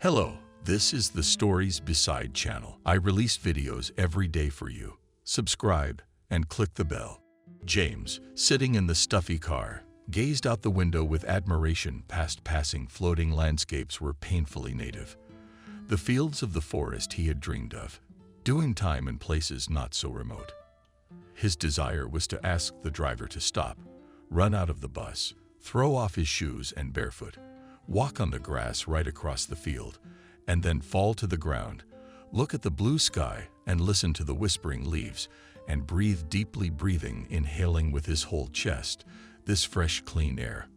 Hello, this is the Stories Beside channel. I release videos every day for you. Subscribe and click the bell. James, sitting in the stuffy car, gazed out the window with admiration past passing floating landscapes were painfully native. The fields of the forest he had dreamed of, doing time in places not so remote. His desire was to ask the driver to stop, run out of the bus, throw off his shoes and barefoot, walk on the grass right across the field, and then fall to the ground, look at the blue sky and listen to the whispering leaves, and breathe deeply, inhaling with his whole chest this fresh, clean air.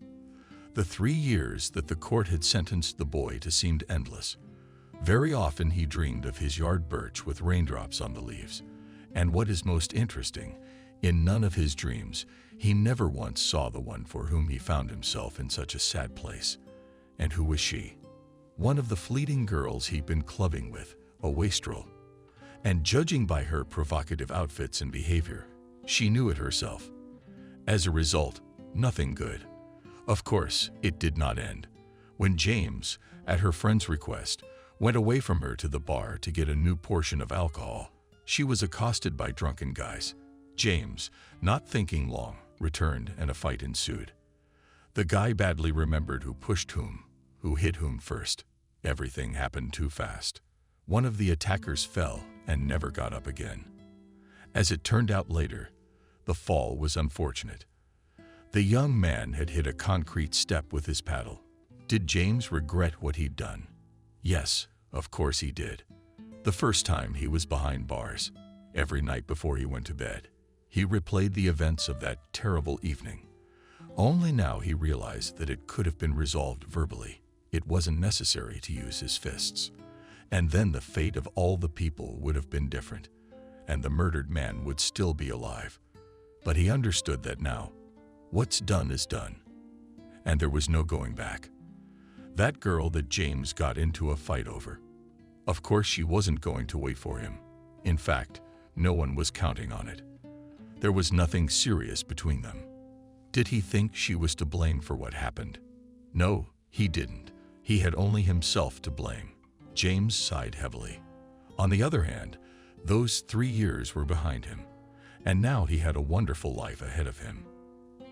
The 3 years that the court had sentenced the boy to seemed endless. Very often he dreamed of his yard birch with raindrops on the leaves. And what is most interesting, in none of his dreams, he never once saw the one for whom he found himself in such a sad place. And who was she? One of the fleeting girls he'd been clubbing with, a wastrel. And judging by her provocative outfits and behavior, she knew it herself. As a result, nothing good. Of course, it did not end. When James, at her friend's request, went away from her to the bar to get a new portion of alcohol, she was accosted by drunken guys. James, not thinking long, returned and a fight ensued. The guy badly remembered who pushed whom, who hit whom first. Everything happened too fast. One of the attackers fell and never got up again. As it turned out later, the fall was unfortunate. The young man had hit a concrete step with his paddle. Did James regret what he'd done? Yes, of course he did. The first time he was behind bars, every night before he went to bed, he replayed the events of that terrible evening. Only now he realized that it could have been resolved verbally. It wasn't necessary to use his fists. And then the fate of all the people would have been different, and the murdered man would still be alive. But he understood that now, what's done is done, and there was no going back. That girl that James got into a fight over, of course she wasn't going to wait for him. In fact, no one was counting on it. There was nothing serious between them. Did he think she was to blame for what happened? No, he didn't. He had only himself to blame. James sighed heavily. On the other hand, those 3 years were behind him, and now he had a wonderful life ahead of him.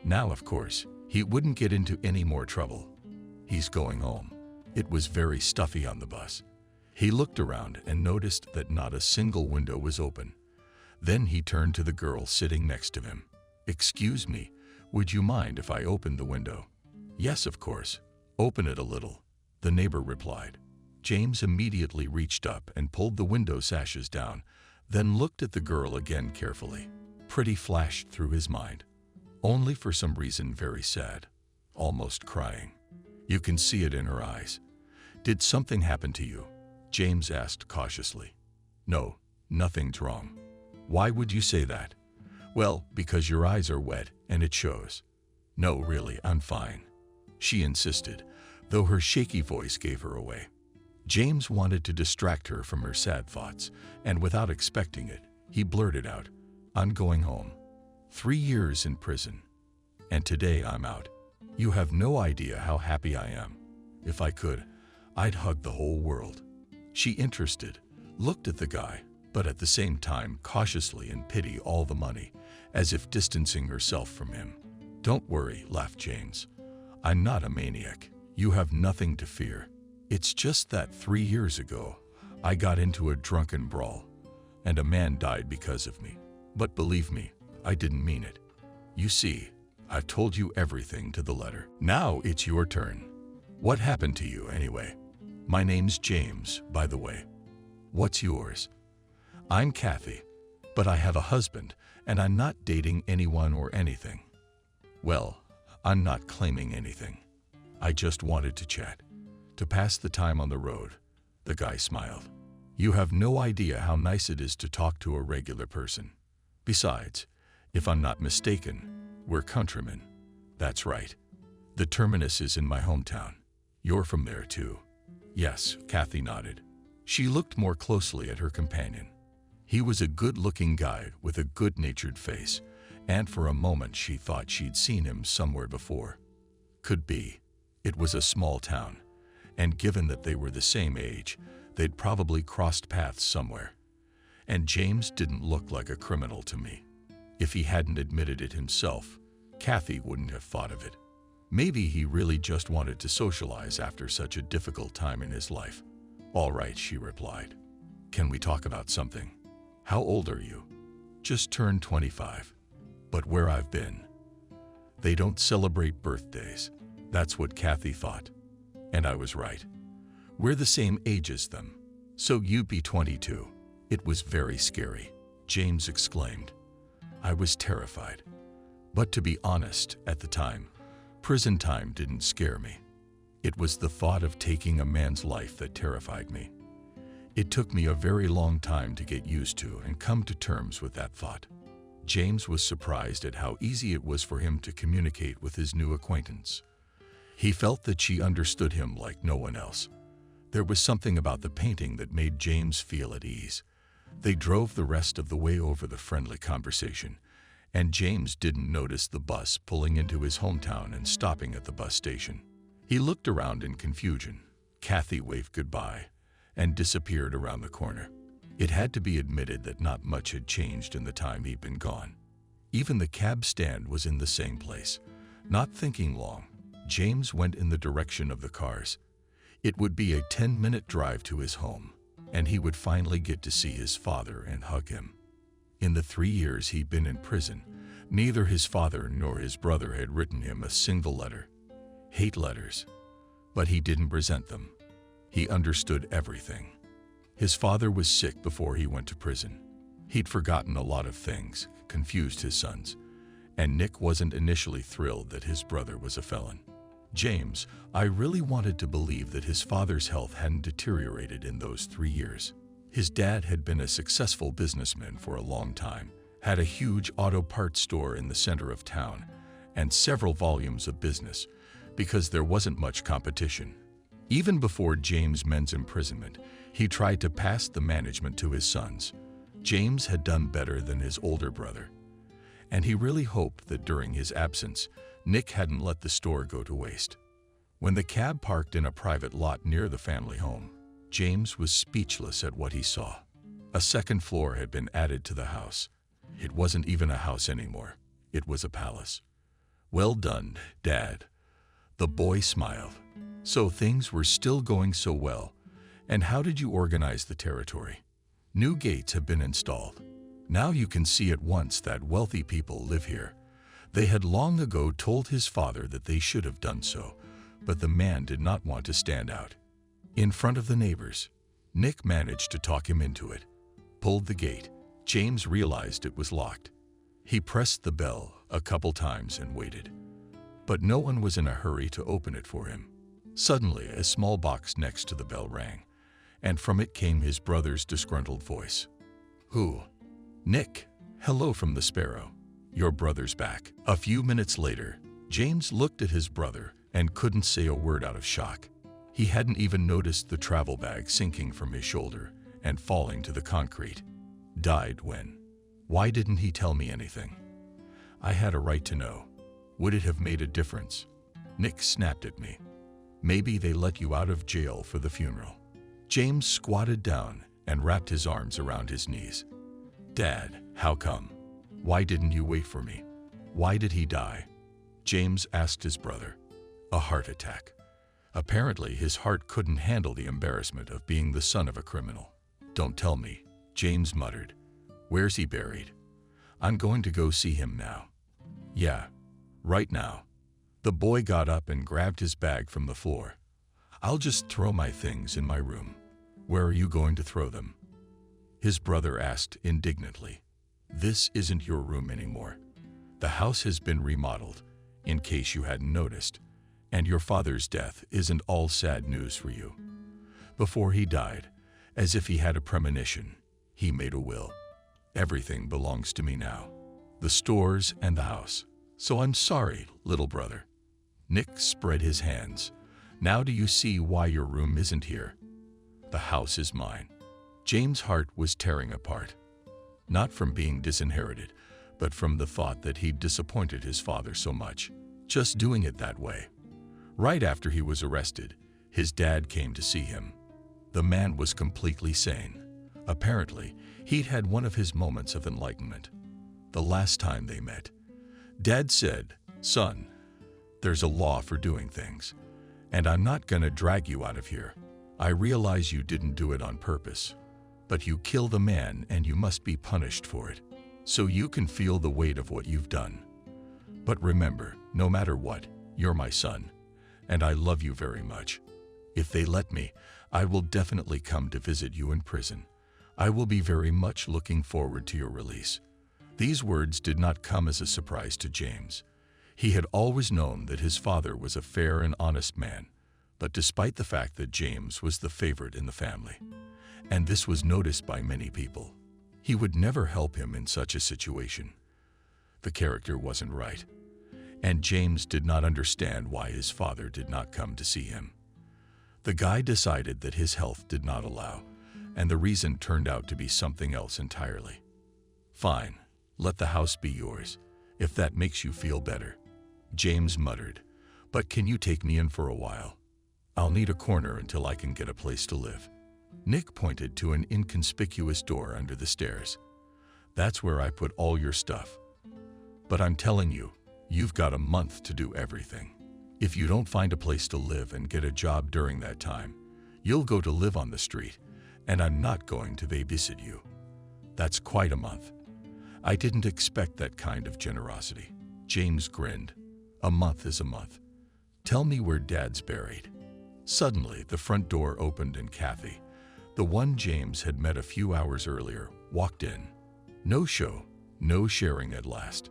Now, of course, he wouldn't get into any more trouble. He's going home. It was very stuffy on the bus. He looked around and noticed that not a single window was open. Then he turned to the girl sitting next to him. "Excuse me, would you mind if I opened the window?" "Yes, of course. Open it a little," the neighbor replied. James immediately reached up and pulled the window sashes down, then looked at the girl again carefully. Pretty flashed through his mind. Only for some reason very sad, almost crying. You can see it in her eyes. "Did something happen to you?" James asked cautiously. "No, nothing's wrong." "Why would you say that?" "Well, because your eyes are wet and it shows." "No, really, I'm fine," she insisted, though her shaky voice gave her away. James wanted to distract her from her sad thoughts, and without expecting it, he blurted out, "I'm going home. 3 years in prison. And today I'm out. You have no idea how happy I am. If I could, I'd hug the whole world." She, interested, looked at the guy, but at the same time cautiously in pity all the money, as if distancing herself from him. "Don't worry," laughed James. "I'm not a maniac. You have nothing to fear. It's just that 3 years ago, I got into a drunken brawl, and a man died because of me. But believe me, I didn't mean it. You see, I've told you everything to the letter. Now it's your turn. What happened to you anyway? My name's James, by the way. What's yours?" "I'm Kathy, but I have a husband, and I'm not dating anyone or anything." "Well, I'm not claiming anything. I just wanted to chat, to pass the time on the road." The guy smiled. "You have no idea how nice it is to talk to a regular person. Besides, if I'm not mistaken, we're countrymen." "That's right. The terminus is in my hometown. You're from there too?" "Yes," Kathy nodded. She looked more closely at her companion. He was a good-looking guy with a good-natured face, and for a moment she thought she'd seen him somewhere before. Could be. It was a small town, And given that they were the same age, they'd probably crossed paths somewhere. And James didn't look like a criminal to me. If he hadn't admitted it himself, Kathy wouldn't have thought of it. Maybe he really just wanted to socialize after such a difficult time in his life. "All right," she replied. "Can we talk about something? How old are you?" "Just turned 25. But where I've been?" They don't celebrate birthdays. That's what Kathy thought. And I was right. We're the same age as them. "So you'd be 22. It was very scary," James exclaimed. I was terrified. But to be honest, at the time, prison time didn't scare me. It was the thought of taking a man's life that terrified me. It took me a very long time to get used to and come to terms with that thought. James was surprised at how easy it was for him to communicate with his new acquaintance. He felt that she understood him like no one else. There was something about the painting that made James feel at ease. They drove the rest of the way over the friendly conversation, and James didn't notice the bus pulling into his hometown and stopping at the bus station. He looked around in confusion. Kathy waved goodbye and disappeared around the corner. It had to be admitted that not much had changed in the time he'd been gone. Even the cab stand was in the same place. Not thinking long, James went in the direction of the cars. It would be a 10-minute drive to his home, and he would finally get to see his father and hug him. In the 3 years he'd been in prison, neither his father nor his brother had written him a single letter. Hate letters. But he didn't resent them. He understood everything. His father was sick before he went to prison. He'd forgotten a lot of things, confused his sons, and Nick wasn't initially thrilled that his brother was a felon. James, I really wanted to believe that his father's health hadn't deteriorated in those 3 years. His dad had been a successful businessman for a long time, had a huge auto parts store in the center of town, and several volumes of business, because there wasn't much competition. Even before James' men's imprisonment, he tried to pass the management to his sons. James had done better than his older brother, and he really hoped that during his absence, Nick hadn't let the store go to waste. When the cab parked in a private lot near the family home, James was speechless at what he saw. A second floor had been added to the house. It wasn't even a house anymore. It was a palace. "Well done, Dad." The boy smiled. "So things were still going so well. And how did you organize the territory?" "New gates have been installed. Now you can see at once that wealthy people live here." They had long ago told his father that they should have done so, but the man did not want to stand out. In front of the neighbors, Nick managed to talk him into it. Pulled the gate. James realized it was locked. He pressed the bell a couple times and waited. But no one was in a hurry to open it for him. Suddenly, a small box next to the bell rang, and from it came his brother's disgruntled voice. "Who?" "Nick. Hello from the Sparrow. Your brother's back." A few minutes later, James looked at his brother and couldn't say a word out of shock. He hadn't even noticed the travel bag sinking from his shoulder and falling to the concrete. "Died when? Why didn't he tell me anything? I had a right to know. Would it have made a difference?" Nick snapped at me. "Maybe they let you out of jail for the funeral." James squatted down and wrapped his arms around his knees. "Dad, how come? Why didn't you wait for me? Why did he die?" James asked his brother. "A heart attack." Apparently, his heart couldn't handle the embarrassment of being the son of a criminal. "Don't tell me," James muttered. "Where's he buried?" "I'm going to go see him now." "Yeah, right now." The boy got up and grabbed his bag from the floor. "I'll just throw my things in my room." "Where are you going to throw them?" his brother asked indignantly. "This isn't your room anymore. The house has been remodeled, in case you hadn't noticed, and your father's death isn't all sad news for you. Before he died, as if he had a premonition, he made a will. Everything belongs to me now, the stores and the house. So I'm sorry, little brother." Nick spread his hands. "Now do you see why your room isn't here? The house is mine." James' heart was tearing apart. Not from being disinherited, but from the thought that he'd disappointed his father so much, just doing it that way. Right after he was arrested, His dad came to see him. The man was completely sane. Apparently, he'd had one of his moments of enlightenment. The last time they met, Dad said, "Son, there's a law for doing things, and I'm not gonna drag you out of here. I realize you didn't do it on purpose, but you killed a man and you must be punished for it, so you can feel the weight of what you've done. But remember, no matter what, you're my son, and I love you very much. If they let me, I will definitely come to visit you in prison. I will be very much looking forward to your release." These words did not come as a surprise to James. He had always known that his father was a fair and honest man, but despite the fact that James was the favorite in the family, and this was noticed by many people, he would never help him in such a situation. The character wasn't right, and James did not understand why his father did not come to see him. The guy decided that his health did not allow, and the reason turned out to be something else entirely. "Fine, let the house be yours, if that makes you feel better," James muttered, "but can you take me in for a while? I'll need a corner until I can get a place to live." Nick pointed to an inconspicuous door under the stairs. "That's where I put all your stuff. But I'm telling you, you've got a month to do everything. If you don't find a place to live and get a job during that time, you'll go to live on the street, and I'm not going to babysit you." That's quite a month. I didn't expect that kind of generosity. James grinned. "A month is a month. Tell me where Dad's buried." Suddenly, the front door opened and Kathy, the one James had met a few hours earlier, walked in. "No show, no sharing at last,"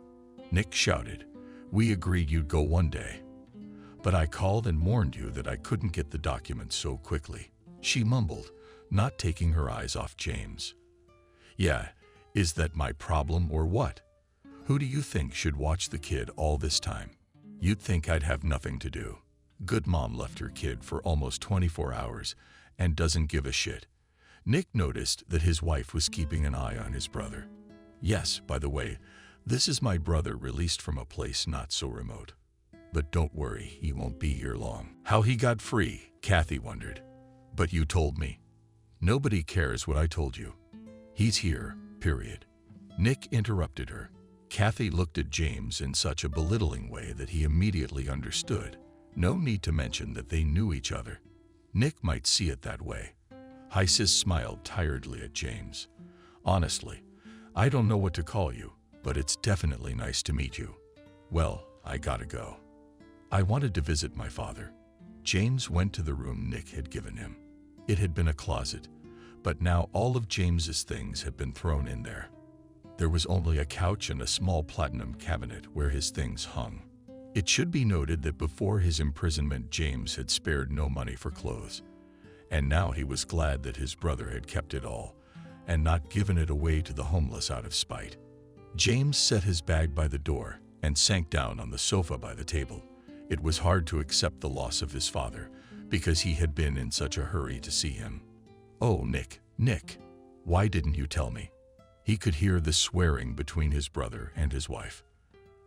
Nick shouted. "We agreed you'd go one day, but I called and warned you that I couldn't get the documents so quickly," she mumbled, not taking her eyes off James. "Yeah, is that my problem or what? Who do you think should watch the kid all this time? You'd think I'd have nothing to do. Good mom left her kid for almost 24 hours and doesn't give a shit." Nick noticed that his wife was keeping an eye on his brother. "Yes, by the way, this is my brother released from a place not so remote. But don't worry, he won't be here long." How he got free, Kathy wondered. "But you told me." "Nobody cares what I told you. He's here, period." Nick interrupted her. Kathy looked at James in such a belittling way that he immediately understood. No need to mention that they knew each other. Nick might see it that way. Isis smiled tiredly at James. "Honestly, I don't know what to call you, but it's definitely nice to meet you. Well, I gotta go. I wanted to visit my father." James went to the room Nick had given him. It had been a closet, but now all of James's things had been thrown in there. There was only a couch and a small platinum cabinet where his things hung. It should be noted that before his imprisonment, James had spared no money for clothes, and now he was glad that his brother had kept it all and not given it away to the homeless out of spite. James set his bag by the door and sank down on the sofa by the table. It was hard to accept the loss of his father because he had been in such a hurry to see him. "Oh, Nick, why didn't you tell me?" He could hear the swearing between his brother and his wife.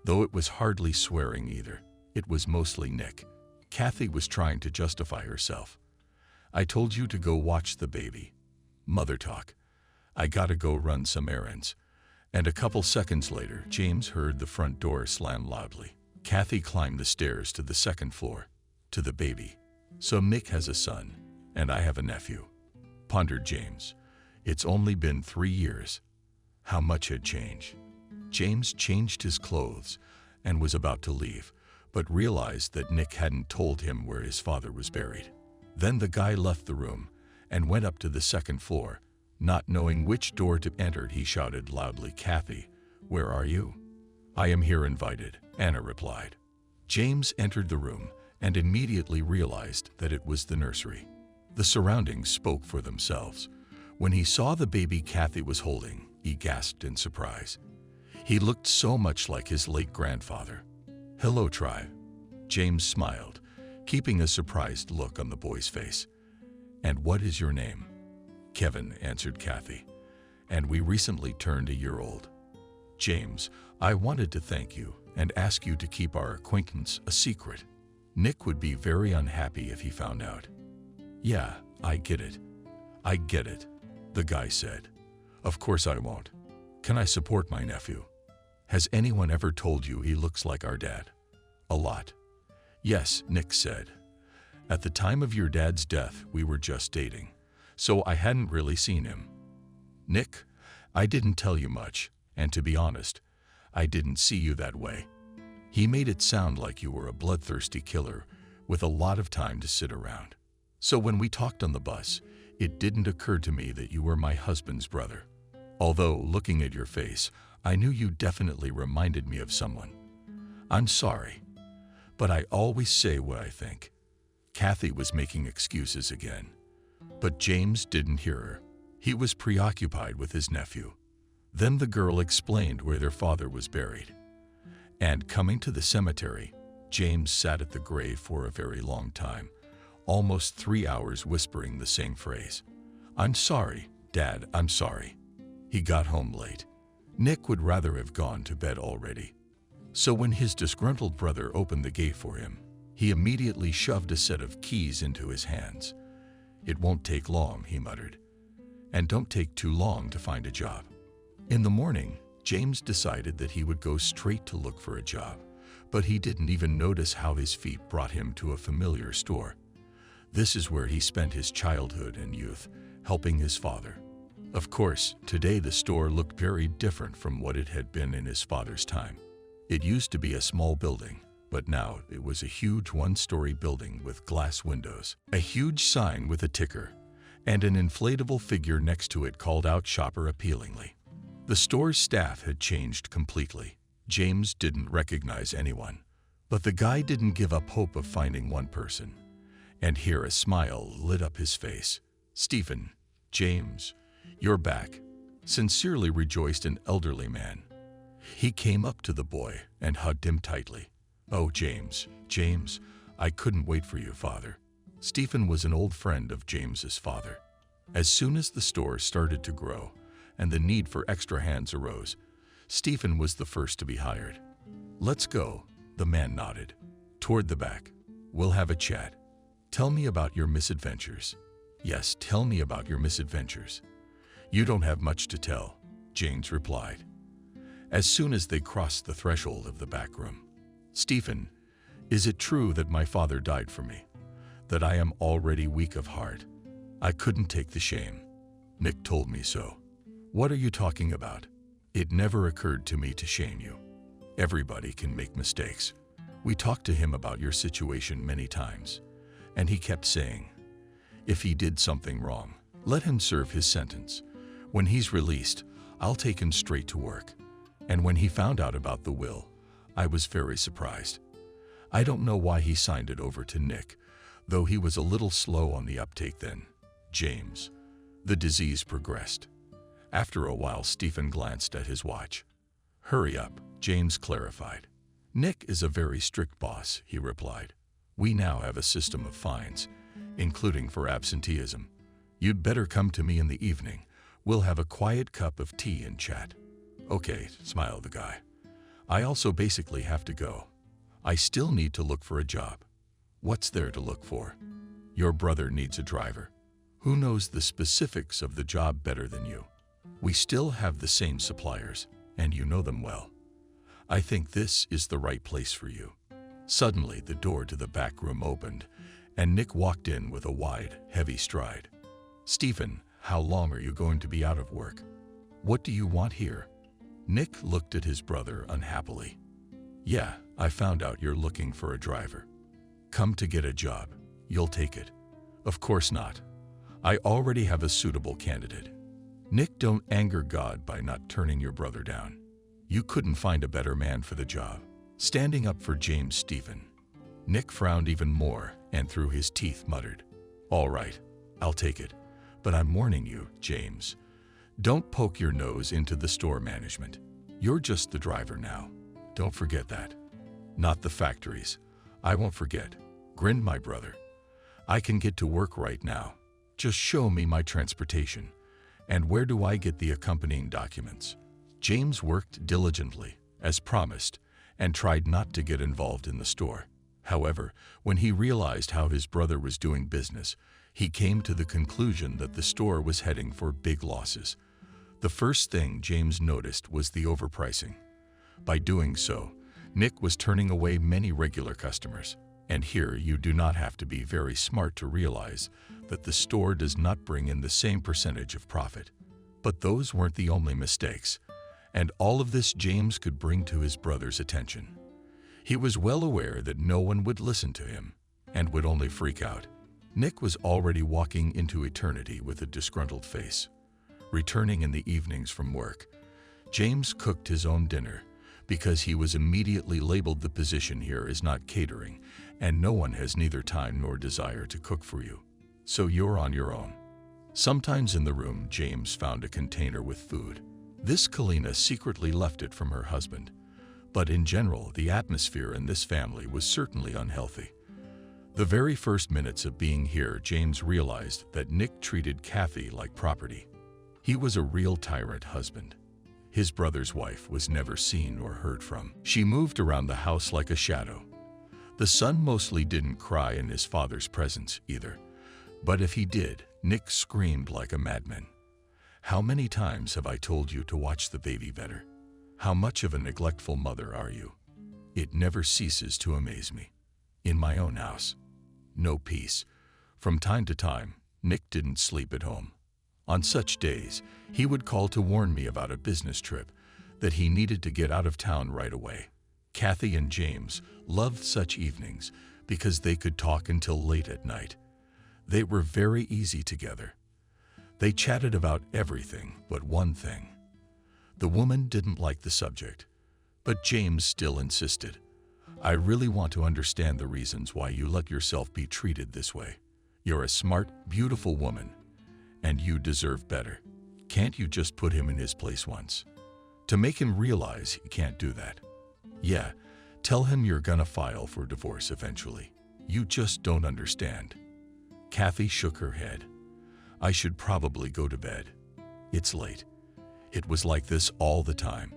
Though it was hardly swearing either, it was mostly Nick. Kathy was trying to justify herself. "I told you to go watch the baby. Mother talk. I gotta go run some errands." And a couple seconds later, James heard the front door slam loudly. Kathy climbed the stairs to the second floor. "To the baby. So Nick has a son, and I have a nephew," pondered James. "It's only been 3 years. How much had changed?" James changed his clothes and was about to leave, but realized that Nick hadn't told him where his father was buried. Then the guy left the room and went up to the second floor. Not knowing which door to enter, he shouted loudly, "Kathy, where are you?" "I am here invited," Anna replied. James entered the room and immediately realized that it was the nursery. The surroundings spoke for themselves. When he saw the baby Kathy was holding, he gasped in surprise. He looked so much like his late grandfather. "Hello, tribe." James smiled, keeping a surprised look on the boy's face. "And what is your name?" "Kevin," answered Kathy, "and we recently turned a year old." "James, I wanted to thank you and ask you to keep our acquaintance a secret. Nick would be very unhappy if he found out." Yeah, I get it. I get it, the guy said. Of course I won't. Can I support my nephew? Has anyone ever told you he looks like our dad? A lot. Yes, Nick said. At the time of your dad's death, we were just dating, so I hadn't really seen him. Nick, I didn't tell you much, and to be honest, I didn't see you that way. He made it sound like you were a bloodthirsty killer with a lot of time to sit around. So when we talked on the bus, it didn't occur to me that you were my husband's brother. Although, looking at your face, I knew you definitely reminded me of someone. I'm sorry, but I always say what I think. Kathy was making excuses again, but James didn't hear her. He was preoccupied with his nephew. Then the girl explained where their father was buried. And coming to the cemetery, James sat at the grave for a very long time, almost 3 hours whispering the same phrase. I'm sorry, Dad, I'm sorry. He got home late. Nick would rather have gone to bed already. So when his disgruntled brother opened the gate for him, he immediately shoved a set of keys into his hands. It won't take long, he muttered. And don't take too long to find a job. In the morning, James decided that he would go straight to look for a job, but he didn't even notice how his feet brought him to a familiar store. This is where he spent his childhood and youth, helping his father. Of course, today the store looked very different from what it had been in his father's time. It used to be a small building, but now it was a huge one-story building with glass windows, a huge sign with a ticker, and an inflatable figure next to it called out "Shopper" appealingly. The store's staff had changed completely. James didn't recognize anyone, but the guy didn't give up hope of finding one person. And here a smile lit up his face. "Stephen, James, you're back," sincerely rejoiced an elderly man. He came up to the boy and hugged him tightly. "Oh, James, I couldn't wait for you, Father." Stephen was an old friend of James's father. As soon as the store started to grow and the need for extra hands arose, Stephen was the first to be hired. "Let's go," the man nodded. "Toward the back. We'll have a chat. Tell me about your misadventures." "Yes, tell me about your misadventures." "You don't have much to tell," James replied. As soon as they crossed the threshold of the back room, "Stephen, is it true that my father died for me? That I am already weak of heart? I couldn't take the shame. Nick told me so." "What are you talking about?" "It never occurred to me to shame you. Everybody can make mistakes. We talked to him about your situation many times, and he kept saying, if he did something wrong, let him serve his sentence. When he's released, I'll take him straight to work. And when he found out about the will, I was very surprised. I don't know why he signed it over to Nick, though he was a little slow on the uptake then." "James, the disease progressed." After a while, Stephen glanced at his watch. "Hurry up," James clarified. "Nick is a very strict boss," he replied. "We now have a system of fines, including for absenteeism. You'd better come to me in the evening. We'll have a quiet cup of tea and chat." "Okay," smiled the guy. "I also basically have to go. I still need to look for a job." "What's there to look for?" "Your brother needs a driver. Who knows the specifics of the job better than you? We still have the same suppliers, and you know them well. I think this is the right place for you." Suddenly, the door to the back room opened, and Nick walked in with a wide, heavy stride. "Stephen, how long are you going to be out of work? What do you want here?" Nick looked at his brother unhappily. "Yeah, I found out you're looking for a driver. Come to get a job. You'll take it." "Of course not. I already have a suitable candidate." "Nick, don't anger God by not turning your brother down. You couldn't find a better man for the job." Standing up for James, Stephen. Nick frowned even more and through his teeth muttered, "All right, I'll take it. But I'm warning you, James. Don't poke your nose into the store management. You're just the driver now. Don't forget that." "Not the factories. I won't forget," grinned my brother. "I can get to work right now. Just show me my transportation. And where do I get the accompanying documents?" James worked diligently, as promised, and tried not to get involved in the store. However, when he realized how his brother was doing business, He came to the conclusion that the store was heading for big losses. The first thing James noticed was the overpricing. By doing so, Nick was turning away many regular customers. And here you do not have to be very smart to realize that the store does not bring in the same percentage of profit. But those weren't the only mistakes, and all of this James could bring to his brother's attention. He was well aware that no one would listen to him and would only freak out. Nick was already walking into eternity with a disgruntled face. Returning in the evenings from work, James cooked his own dinner because he was immediately labeled the position here is not catering, and no one has neither time nor desire to cook for you. So you're on your own. Sometimes in the room, James found a container with food. This Kalina secretly left it from her husband. But in general, the atmosphere in this family was certainly unhealthy. The very first minutes of being here, James realized that Nick treated Kathy like property. He was a real tyrant husband. His brother's wife was never seen or heard from. She moved around the house like a shadow. The son mostly didn't cry in his father's presence either. But if he did, Nick screamed like a madman. How many times have I told you to watch the baby better? How much of a neglectful mother are you? It never ceases to amaze me. In my own house, no peace. From time to time, Nick didn't sleep at home. On such days, he would call to warn me about a business trip, that he needed to get out of town right away. Kathy and James loved such evenings because they could talk until late at night. They were very easy together. They chatted about everything but one thing. The woman didn't like the subject, but James still insisted. I really want to understand the reasons why you let yourself be treated this way. You're a smart, beautiful woman, and you deserve better. Can't you just put him in his place once? To make him realize he can't do that. Yeah, tell him you're gonna file for divorce eventually. You just don't understand. Kathy shook her head. I should probably go to bed. It's late. It was like this all the time.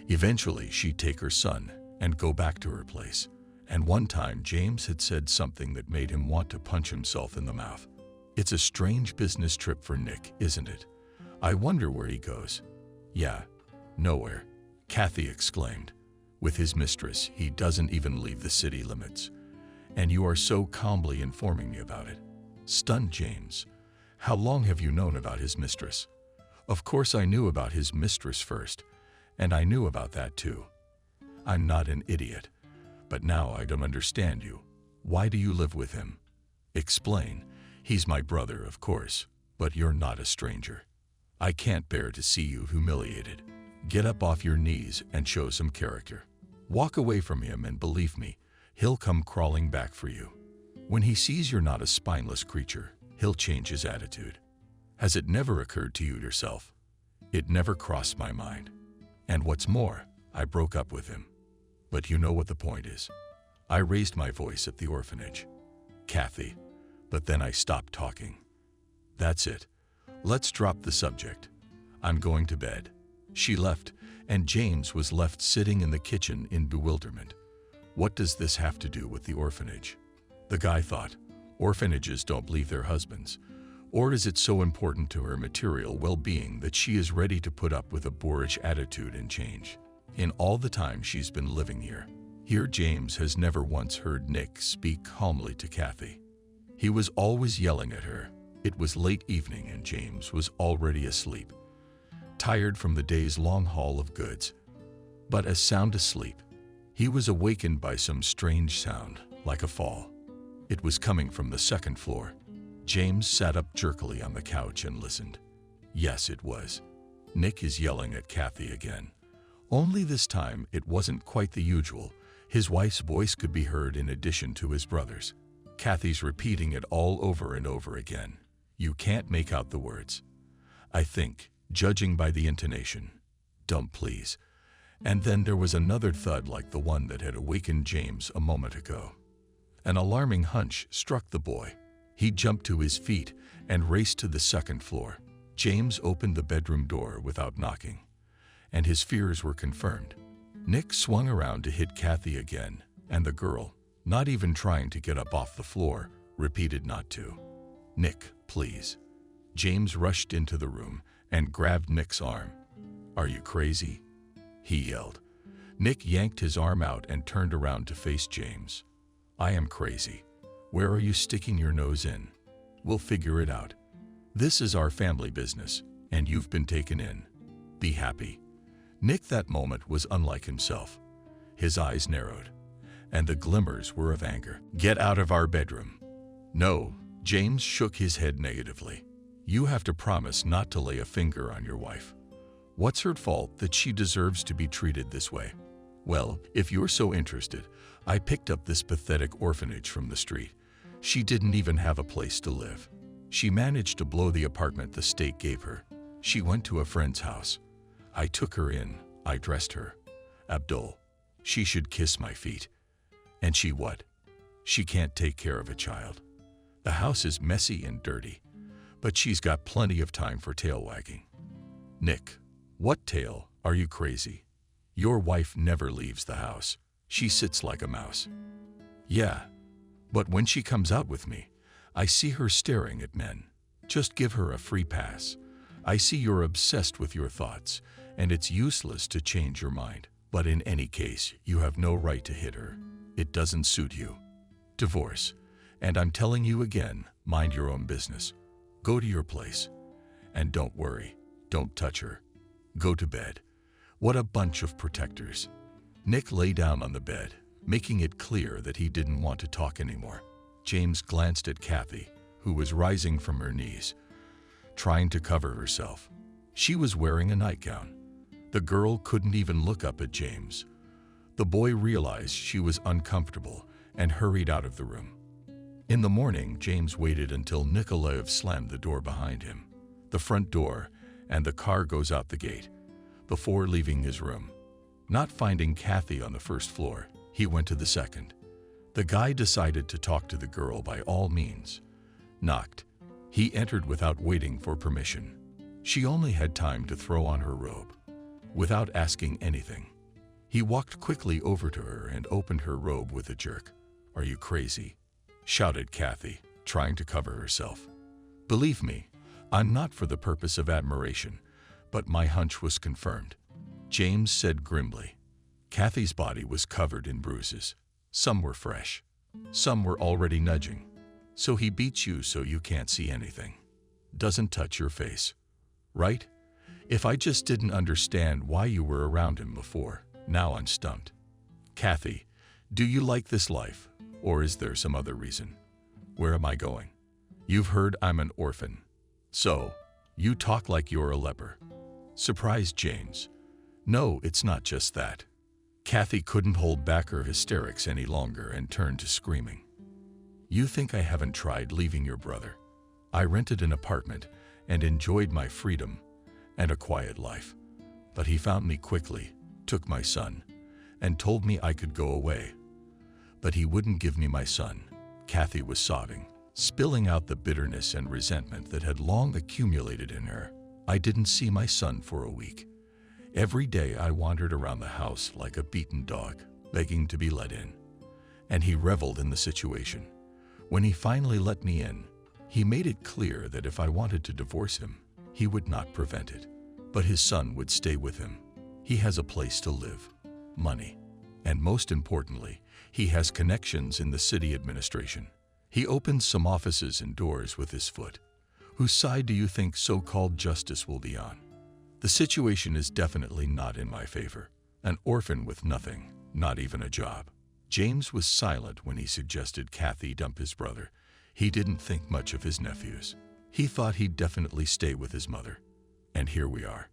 Eventually, she'd take her son and go back to her place. And one time, James had said something that made him want to punch himself in the mouth. It's a strange business trip for Nick, isn't it? I wonder where he goes. Yeah, nowhere, Kathy exclaimed. With his mistress, he doesn't even leave the city limits. And you are so calmly informing me about it. Stunned James. How long have you known about his mistress? Of course I knew about his mistress first, and I knew about that too. I'm not an idiot, but now I don't understand you. Why do you live with him? Explain. He's my brother, of course, but you're not a stranger. I can't bear to see you humiliated. Get up off your knees and show some character. Walk away from him and believe me, he'll come crawling back for you. When he sees you're not a spineless creature, he'll change his attitude. Has it never occurred to you yourself? It never crossed my mind. And what's more, I broke up with him. But you know what the point is. I raised my voice at the orphanage. Kathy. But then I stopped talking. That's it. Let's drop the subject. I'm going to bed. She left, and James was left sitting in the kitchen in bewilderment. What does this have to do with the orphanage? The guy thought, orphanages don't leave their husbands. Or is it so important to her material well-being that she is ready to put up with a boorish attitude and change? In all the time she's been living here, James has never once heard Nick speak calmly to Kathy. He was always yelling at her. It was late evening and James was already asleep, tired from the day's long haul of goods. But as sound asleep, he was awakened by some strange sound, like a fall. It was coming from the second floor. James sat up jerkily on the couch and listened. Yes, it was. Nick is yelling at Kathy again. Only this time it wasn't quite the usual. His wife's voice could be heard in addition to his brother's. Kathy's repeating it all over and over again. You can't make out the words. I think, judging by the intonation. Don't please. And then there was another thud like the one that had awakened James a moment ago. An alarming hunch struck the boy. He jumped to his feet and raced to the second floor. James opened the bedroom door without knocking, and his fears were confirmed. Nick swung around to hit Kathy again, and the girl, not even trying to get up off the floor, repeated not to. "Nick, please." James rushed into the room and grabbed Nick's arm. "Are you crazy?" he yelled. Nick yanked his arm out and turned around to face James. "I am crazy. Where are you sticking your nose in? We'll figure it out. This is our family business, and you've been taken in. Be happy." Nick that moment was unlike himself. His eyes narrowed, and the glimmers were of anger. "Get out of our bedroom." "No," James shook his head negatively. "You have to promise not to lay a finger on your wife. What's her fault that she deserves to be treated this way?" "Well, if you're so interested, I picked up this pathetic orphanage from the street. She didn't even have a place to live. She managed to blow the apartment the state gave her. She went to a friend's house. I took her in. I dressed her. Abdul, she should kiss my feet. And she what? She can't take care of a child. The house is messy and dirty, but she's got plenty of time for tail wagging." "Nick, what tail? Are you crazy? Your wife never leaves the house. She sits like a mouse." "Yeah, but when she comes out with me, I see her staring at men. Just give her a free pass. I see you're obsessed with your thoughts, and it's useless to change your mind. But in any case, you have no right to hit her. It doesn't suit you. Divorce. And I'm telling you again, mind your own business. Go to your place. And don't worry, don't touch her. Go to bed." What a bunch of protectors. Nick lay down on the bed, making it clear that he didn't want to talk anymore. James glanced at Kathy, who was rising from her knees, trying to cover herself. She was wearing a nightgown. The girl couldn't even look up at James. The boy realized she was uncomfortable and hurried out of the room. In the morning, James waited until Nikolaev slammed the door behind him, the front door, and the car goes out the gate, before leaving his room. Not finding Kathy on the first floor, he went to the second. The guy decided to talk to the girl by all means. Knocked. He entered without waiting for permission. She only had time to throw on her robe. Without asking anything, he walked quickly over to her and opened her robe with a jerk. "Are you crazy?" shouted Kathy, trying to cover herself. "Believe me, I'm not for the purpose of admiration, but my hunch was confirmed," James said grimly. Kathy's body was covered in bruises. Some were fresh. Some were already nudging. "So he beats you so you can't see anything. Doesn't touch your face. Right? If I just didn't understand why you were around him before, now I'm stumped." "Kathy, do you like this life, or is there some other reason? Where am I going? You've heard I'm an orphan. So, you talk like you're a leper." Surprised James. "No, it's not just that." Kathy couldn't hold back her hysterics any longer and turned to screaming. "You think I haven't tried leaving your brother? I rented an apartment and enjoyed my freedom and a quiet life. But he found me quickly, took my son, and told me I could go away. But he wouldn't give me my son." Kathy was sobbing, spilling out the bitterness and resentment that had long accumulated in her. "I didn't see my son for a week. Every day I wandered around the house like a beaten dog, begging to be let in. And he reveled in the situation. When he finally let me in, he made it clear that if I wanted to divorce him, he would not prevent it. But his son would stay with him. He has a place to live, money, and most importantly, he has connections in the city administration. He opens some offices and doors with his foot. Whose side do you think so-called justice will be on? The situation is definitely not in my favor. An orphan with nothing, not even a job." James was silent when he suggested Kathy dump his brother. He didn't think much of his nephews. He thought he'd definitely stay with his mother. And here we are.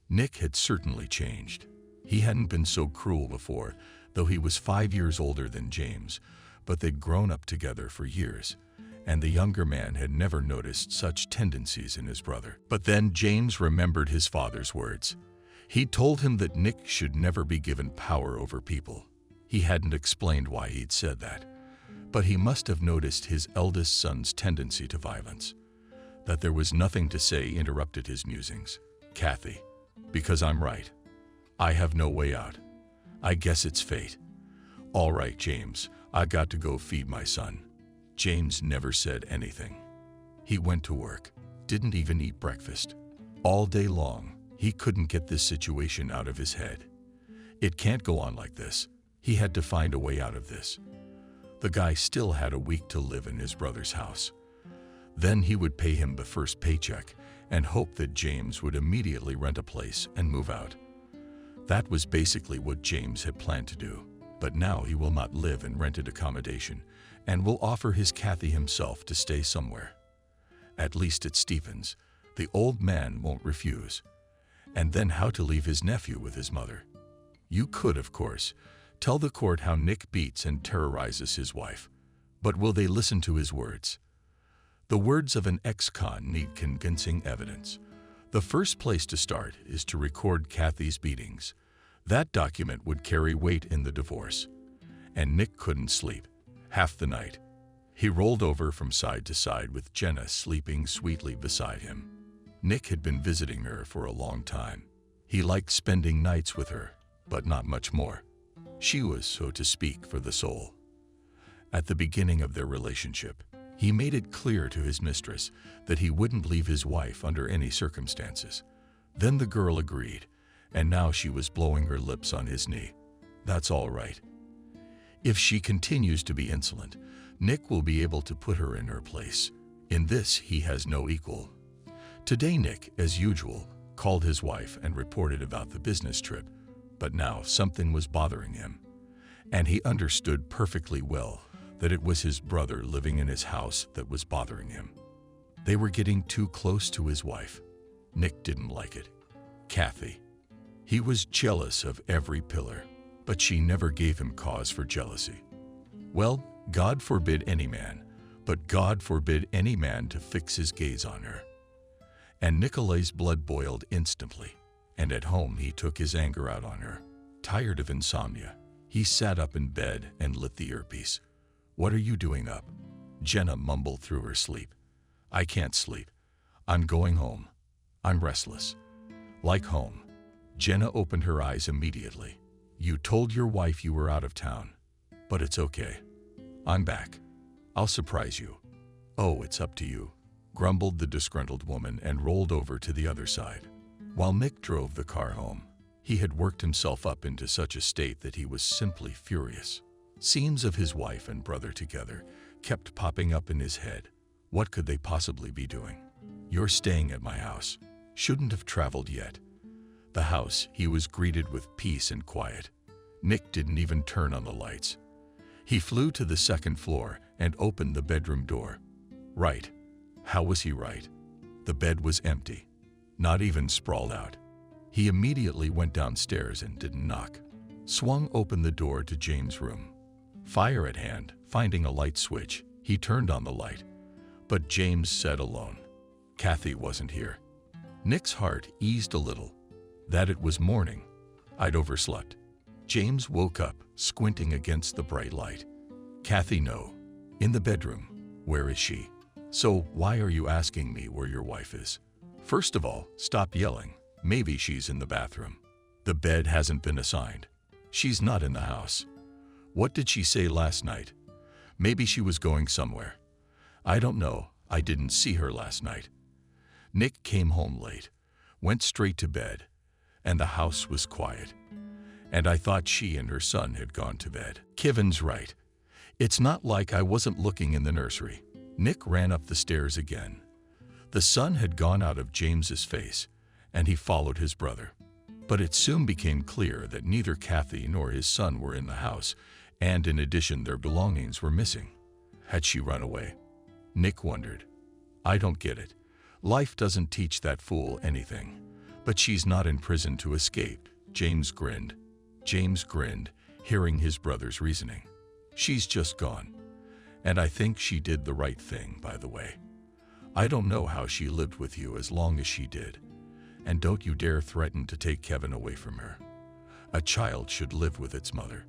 Nick had certainly changed. He hadn't been so cruel before, though he was 5 years older than James, but they'd grown up together for years, and the younger man had never noticed such tendencies in his brother. But then James remembered his father's words. He'd told him that Nick should never be given power over people. He hadn't explained why he'd said that, but he must have noticed his eldest son's tendency to violence. That there was nothing to say interrupted his musings. "Kathy, because I'm right. I have no way out. I guess it's fate. All right, James, I got to go feed my son." James never said anything. He went to work, didn't even eat breakfast. All day long, he couldn't get this situation out of his head. It can't go on like this. He had to find a way out of this. The guy still had a week to live in his brother's house. Then he would pay him the first paycheck and hope that James would immediately rent a place and move out. That was basically what James had planned to do. But now he will not live in rented accommodation and will offer his Kathy himself to stay somewhere. At least at Stephen's, the old man won't refuse. And then how to leave his nephew with his mother. You could, of course, tell the court how Nick beats and terrorizes his wife. But will they listen to his words? The words of an ex-con need convincing evidence. The first place to start is to record Kathy's beatings. That document would carry weight in the divorce. And Nick couldn't sleep. Half the night. He rolled over from side to side with Jenna sleeping sweetly beside him. Nick had been visiting her for a long time. He liked spending nights with her, but not much more. She was, so to speak, for the soul. At the beginning of their relationship, he made it clear to his mistress that he wouldn't leave his wife under any circumstances. Then the girl agreed, and now she was blowing her lips on his knee. That's all right. If she continues to be insolent, Nick will be able to put her in her place. In this, he has no equal. Today, Nick, as usual, called his wife and reported about the business trip, but now something was bothering him. And he understood perfectly well that it was his brother living in his house that was bothering him. They were getting too close to his wife. Nick didn't like it. Kathy. He was jealous of every pillar, but she never gave him cause for jealousy. Well, God forbid any man, but God forbid any man to fix his gaze on her. And Nicolay's blood boiled instantly, and at home he took his anger out on her. Tired of insomnia, he sat up in bed and lit the earpiece. "What are you doing up?" Jenna mumbled through her sleep. "I can't sleep. I'm going home. I'm restless." Like home. Jenna opened her eyes immediately. "You told your wife you were out of town, but it's okay. I'm back. I'll surprise you." "Oh, it's up to you," grumbled the disgruntled woman and rolled over to the other side. While Nick drove the car home, he had worked himself up into such a state that he was simply furious. Scenes of his wife and brother together kept popping up in his head. What could they possibly be doing? "You're staying at my house. Shouldn't have traveled yet." The house, he was greeted with peace and quiet. Nick didn't even turn on the lights. He flew to the second floor and opened the bedroom door. Right. How was he right? The bed was empty. Not even sprawled out. He immediately went downstairs and didn't knock. Swung open the door to James' room. Fire at hand, finding a light switch, he turned on the light. But James sat alone. Kathy wasn't here. Nick's heart eased a little. That it was morning. I'd overslept. James woke up, squinting against the bright light. "Kathy, no. In the bedroom. Where is she?" "So why are you asking me where your wife is?" "First of all, stop yelling. Maybe she's in the bathroom. The bed hasn't been assigned. She's not in the house. What did she say last night? Maybe she was going somewhere. I don't know. I didn't see her last night." Nick came home late, went straight to bed, and the house was quiet. And I thought she and her son had gone to bed. Kevin's right. It's not like I wasn't looking in the nursery. Nick ran up the stairs again. The sun had gone out of James's face, and he followed his brother. But it soon became clear that neither Kathy nor his son were in the house, and in addition their belongings were missing. Had she run away? Nick wondered. I don't get it. Life doesn't teach that fool anything. But she's not in prison to escape. James grinned. James grinned, hearing his brother's reasoning. She's just gone. And I think she did the right thing, by the way. I don't know how she lived with you as long as she did. And don't you dare threaten to take Kevin away from her. A child should live with its mother.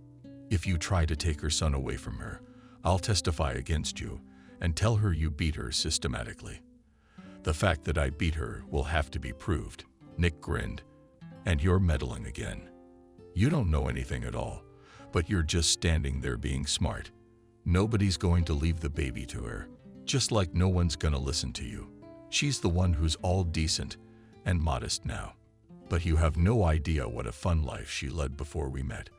If you try to take her son away from her, I'll testify against you and tell her you beat her systematically. The fact that I beat her will have to be proved. Nick grinned. And you're meddling again. You don't know anything at all, but you're just standing there being smart. Nobody's going to leave the baby to her. Just like no one's gonna listen to you. She's the one who's all decent and modest now. But you have no idea what a fun life she led before we met.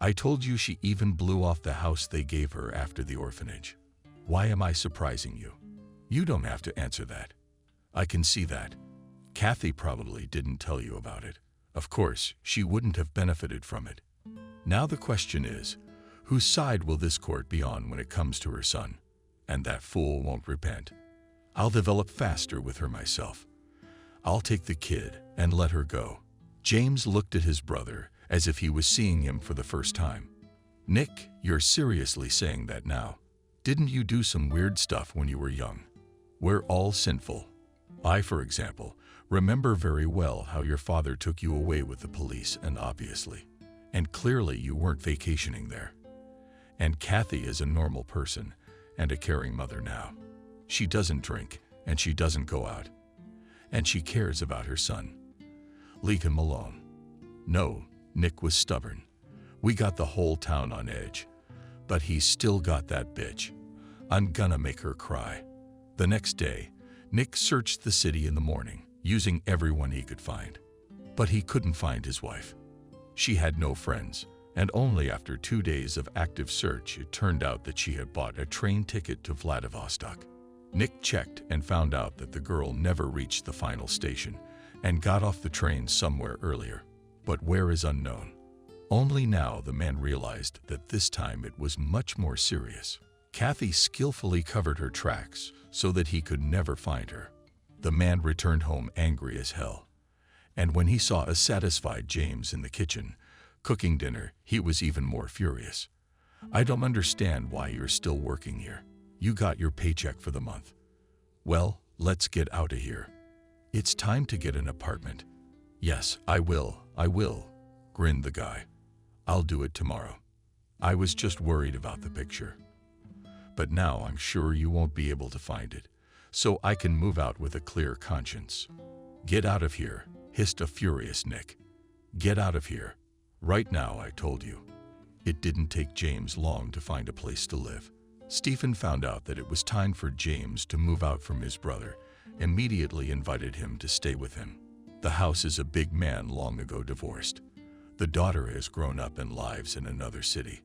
I told you she even blew off the house they gave her after the orphanage. Why am I surprising you? You don't have to answer that. I can see that. Kathy probably didn't tell you about it. Of course, she wouldn't have benefited from it. Now the question is, whose side will this court be on when it comes to her son? And that fool won't repent. I'll develop faster with her myself. I'll take the kid and let her go. James looked at his brother as if he was seeing him for the first time. Nick, you're seriously saying that now? Didn't you do some weird stuff when you were young? We're all sinful. I, for example, remember very well how your father took you away with the police and clearly you weren't vacationing there. And Kathy is a normal person and a caring mother now. She doesn't drink and she doesn't go out. And she cares about her son. Leave him alone. No, Nick was stubborn. We got the whole town on edge. But he's still got that bitch. I'm gonna make her cry. The next day, Nick searched the city in the morning, using everyone he could find. But he couldn't find his wife. She had no friends, and only after 2 days of active search it turned out that she had bought a train ticket to Vladivostok. Nick checked and found out that the girl never reached the final station and got off the train somewhere earlier. But where is unknown. Only now the man realized that this time it was much more serious. Kathy skillfully covered her tracks so that he could never find her. The man returned home angry as hell. And when he saw a satisfied James in the kitchen, cooking dinner, he was even more furious. I don't understand why you're still working here. You got your paycheck for the month. Well, let's get out of here. It's time to get an apartment. Yes, I will, grinned the guy. I'll do it tomorrow. I was just worried about the picture. But now I'm sure you won't be able to find it, so I can move out with a clear conscience. Get out of here, hissed a furious Nick. Get out of here. Right now, I told you. It didn't take James long to find a place to live. Stephen found out that it was time for James to move out from his brother, immediately invited him to stay with him. The house is a big man long ago divorced. The daughter has grown up and lives in another city.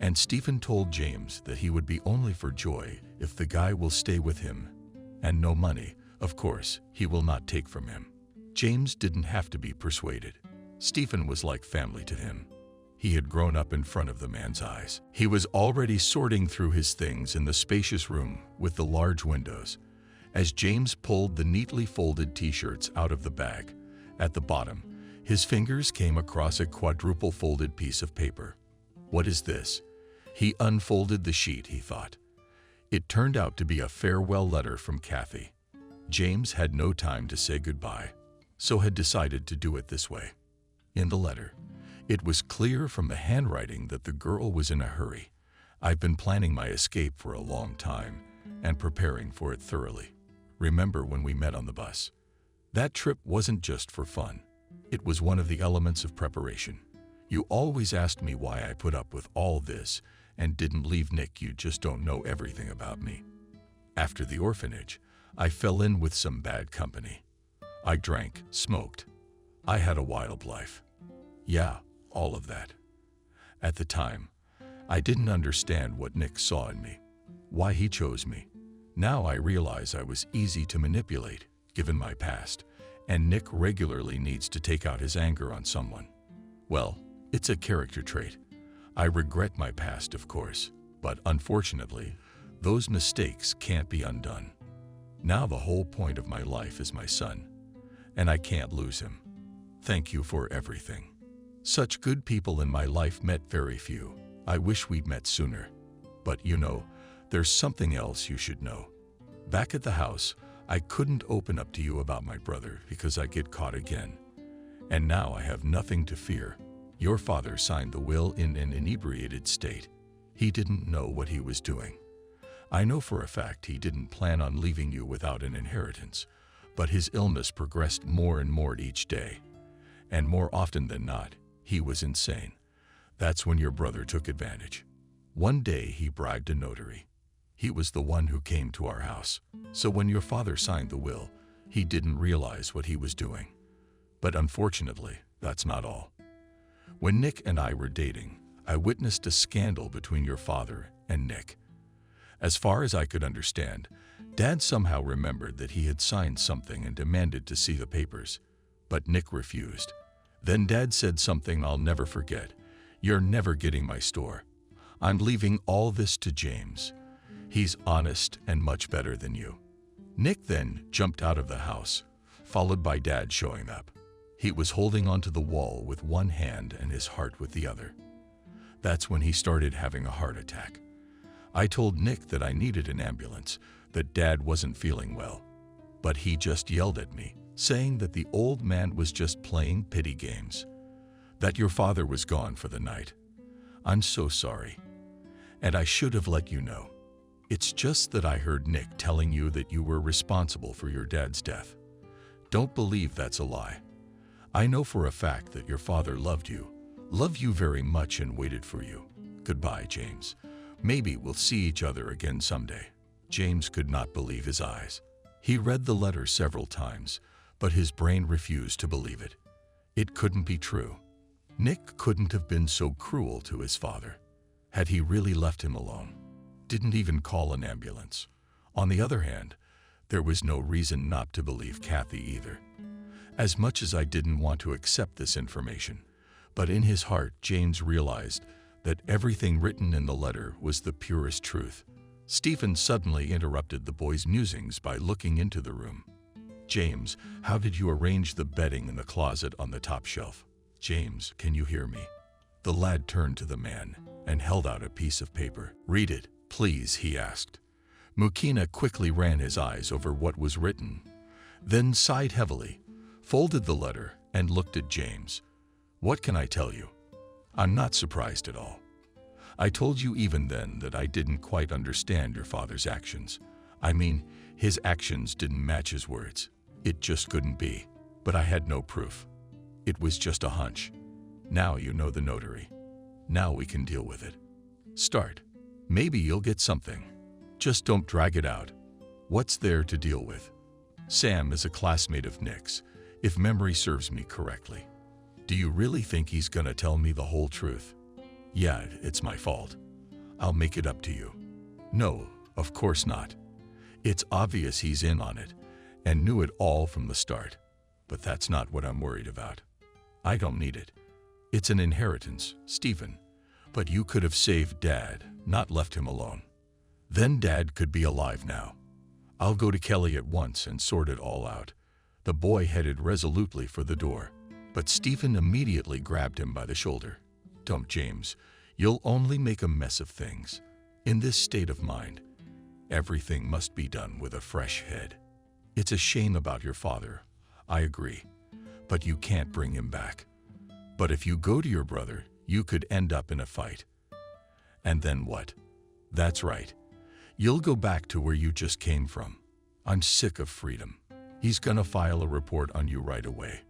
And Stephen told James that he would be only for joy if the guy will stay with him. And no money, of course, he will not take from him. James didn't have to be persuaded. Stephen was like family to him. He had grown up in front of the man's eyes. He was already sorting through his things in the spacious room with the large windows. As James pulled the neatly folded t-shirts out of the bag, at the bottom, his fingers came across a quadruple folded piece of paper. What is this? He unfolded the sheet, he thought. It turned out to be a farewell letter from Kathy. James had no time to say goodbye, so had decided to do it this way. In the letter, it was clear from the handwriting that the girl was in a hurry. I've been planning my escape for a long time and preparing for it thoroughly. Remember when we met on the bus? That trip wasn't just for fun. It was one of the elements of preparation. You always asked me why I put up with all this and didn't leave Nick. You just don't know everything about me. After the orphanage, I fell in with some bad company. I drank, smoked. I had a wild life. Yeah, all of that. At the time, I didn't understand what Nick saw in me, why he chose me. Now I realize I was easy to manipulate, given my past, and Nick regularly needs to take out his anger on someone. Well, it's a character trait. I regret my past, of course, but unfortunately, those mistakes can't be undone. Now the whole point of my life is my son, and I can't lose him. Thank you for everything. Such good people in my life met very few. I wish we'd met sooner. But you know, there's something else you should know. Back at the house, I couldn't open up to you about my brother because I'd get caught again. And now I have nothing to fear. Your father signed the will in an inebriated state. He didn't know what he was doing. I know for a fact he didn't plan on leaving you without an inheritance, but his illness progressed more and more each day. And more often than not, he was insane. That's when your brother took advantage. One day he bribed a notary. He was the one who came to our house. So when your father signed the will, he didn't realize what he was doing. But unfortunately, that's not all. When Nick and I were dating, I witnessed a scandal between your father and Nick. As far as I could understand, Dad somehow remembered that he had signed something and demanded to see the papers, but Nick refused. Then Dad said something I'll never forget. "You're never getting my store. I'm leaving all this to James. He's honest and much better than you." Nick then jumped out of the house, followed by Dad showing up. He was holding onto the wall with one hand and his heart with the other. That's when he started having a heart attack. I told Nick that I needed an ambulance, that Dad wasn't feeling well. But he just yelled at me, saying that the old man was just playing pity games, that your father was gone for the night. I'm so sorry, and I should have let you know. It's just that I heard Nick telling you that you were responsible for your dad's death. Don't believe that's a lie. I know for a fact that your father loved you very much and waited for you. Goodbye, James. Maybe we'll see each other again someday. James could not believe his eyes. He read the letter several times, but his brain refused to believe it. It couldn't be true. Nick couldn't have been so cruel to his father. Had he really left him alone? Didn't even call an ambulance. On the other hand, there was no reason not to believe Kathy either. As much as I didn't want to accept this information, but in his heart, James realized that everything written in the letter was the purest truth. Stephen suddenly interrupted the boy's musings by looking into the room. "James, how did you arrange the bedding in the closet on the top shelf? James, can you hear me?" The lad turned to the man and held out a piece of paper. "Read it, please," he asked. Mukina quickly ran his eyes over what was written, then sighed heavily, folded the letter, and looked at James. "What can I tell you? I'm not surprised at all. I told you even then that I didn't quite understand your father's actions. I mean, his actions didn't match his words. It just couldn't be. But I had no proof. It was just a hunch. Now you know the notary. Now we can deal with it. Start. Maybe you'll get something. Just don't drag it out. What's there to deal with? Sam is a classmate of Nick's, if memory serves me correctly. Do you really think he's gonna tell me the whole truth? Yeah, it's my fault. I'll make it up to you." "No, of course not. It's obvious he's in on it and knew it all from the start. But that's not what I'm worried about. I don't need it. It's an inheritance, Stephen. But you could have saved Dad, not left him alone. Then Dad could be alive now. I'll go to Kelly at once and sort it all out." The boy headed resolutely for the door, but Stephen immediately grabbed him by the shoulder. "Don't, James. You'll only make a mess of things. In this state of mind, everything must be done with a fresh head. It's a shame about your father, I agree, but you can't bring him back. But if you go to your brother, you could end up in a fight. And then what? That's right. You'll go back to where you just came from. I'm sick of freedom. He's gonna file a report on you right away.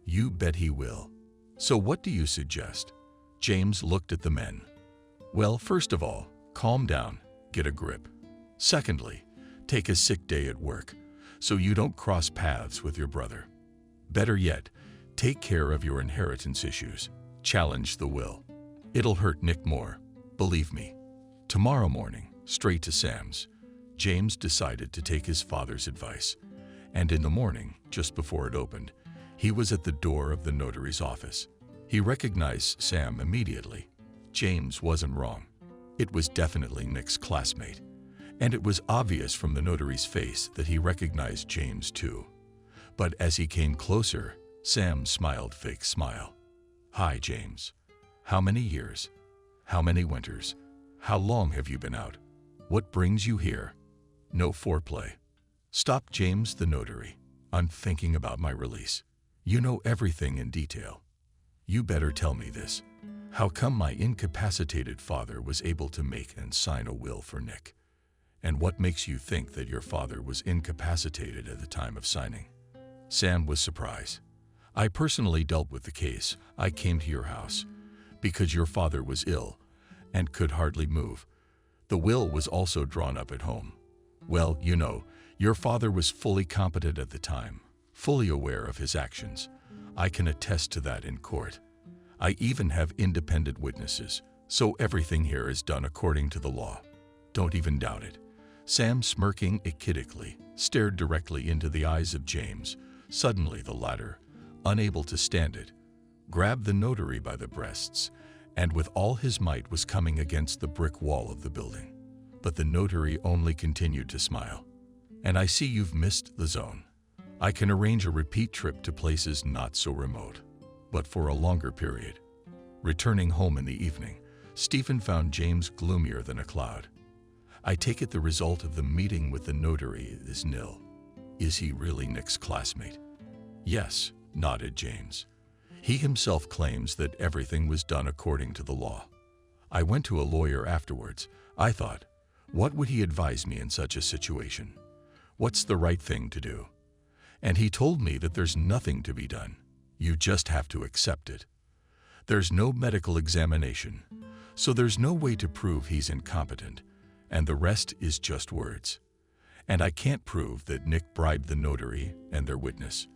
You bet he will. So what do you suggest?" James looked at the men. "Well, first of all, calm down, get a grip. Secondly, take a sick day at work, so you don't cross paths with your brother. Better yet, take care of your inheritance issues. Challenge the will. It'll hurt Nick more, believe me." Tomorrow morning, straight to Sam's, James decided to take his father's advice. And in the morning, just before it opened, he was at the door of the notary's office. He recognized Sam immediately. James wasn't wrong. It was definitely Nick's classmate. And it was obvious from the notary's face that he recognized James too. But as he came closer, Sam smiled a fake smile. "Hi, James. How many years? How many winters? How long have you been out? What brings you here? No foreplay. Stop, James the notary. I'm thinking about my release. You know everything in detail. You better tell me this. How come my incapacitated father was able to make and sign a will for Nick? And what makes you think that your father was incapacitated at the time of signing?" Sam was surprised. "I personally dealt with the case. I came to your house because your father was ill and could hardly move. The will was also drawn up at home. Well, you know, your father was fully competent at the time, fully aware of his actions. I can attest to that in court. I even have independent witnesses, so everything here is done according to the law. Don't even doubt it. Sam, smirking achidically, stared directly into the eyes of James. Suddenly the latter, unable to stand it, grabbed the notary by the breasts, and with all his might was coming against the brick wall of the building. But the notary only continued to smile. And I see you've missed the zone. I can arrange a repeat trip to places not so remote, but for a longer period. Returning home in the evening, Stephen found James gloomier than a cloud. I take it the result of the meeting with the notary is nil. Is he really Nick's classmate? Yes, nodded James. He himself claims that everything was done according to the law. I went to a lawyer afterwards. I thought, what would he advise me in such a situation? What's the right thing to do? And he told me that there's nothing to be done. You just have to accept it. There's no medical examination, so there's no way to prove he's incompetent, and the rest is just words. And I can't prove that Nick bribed the notary and their witness.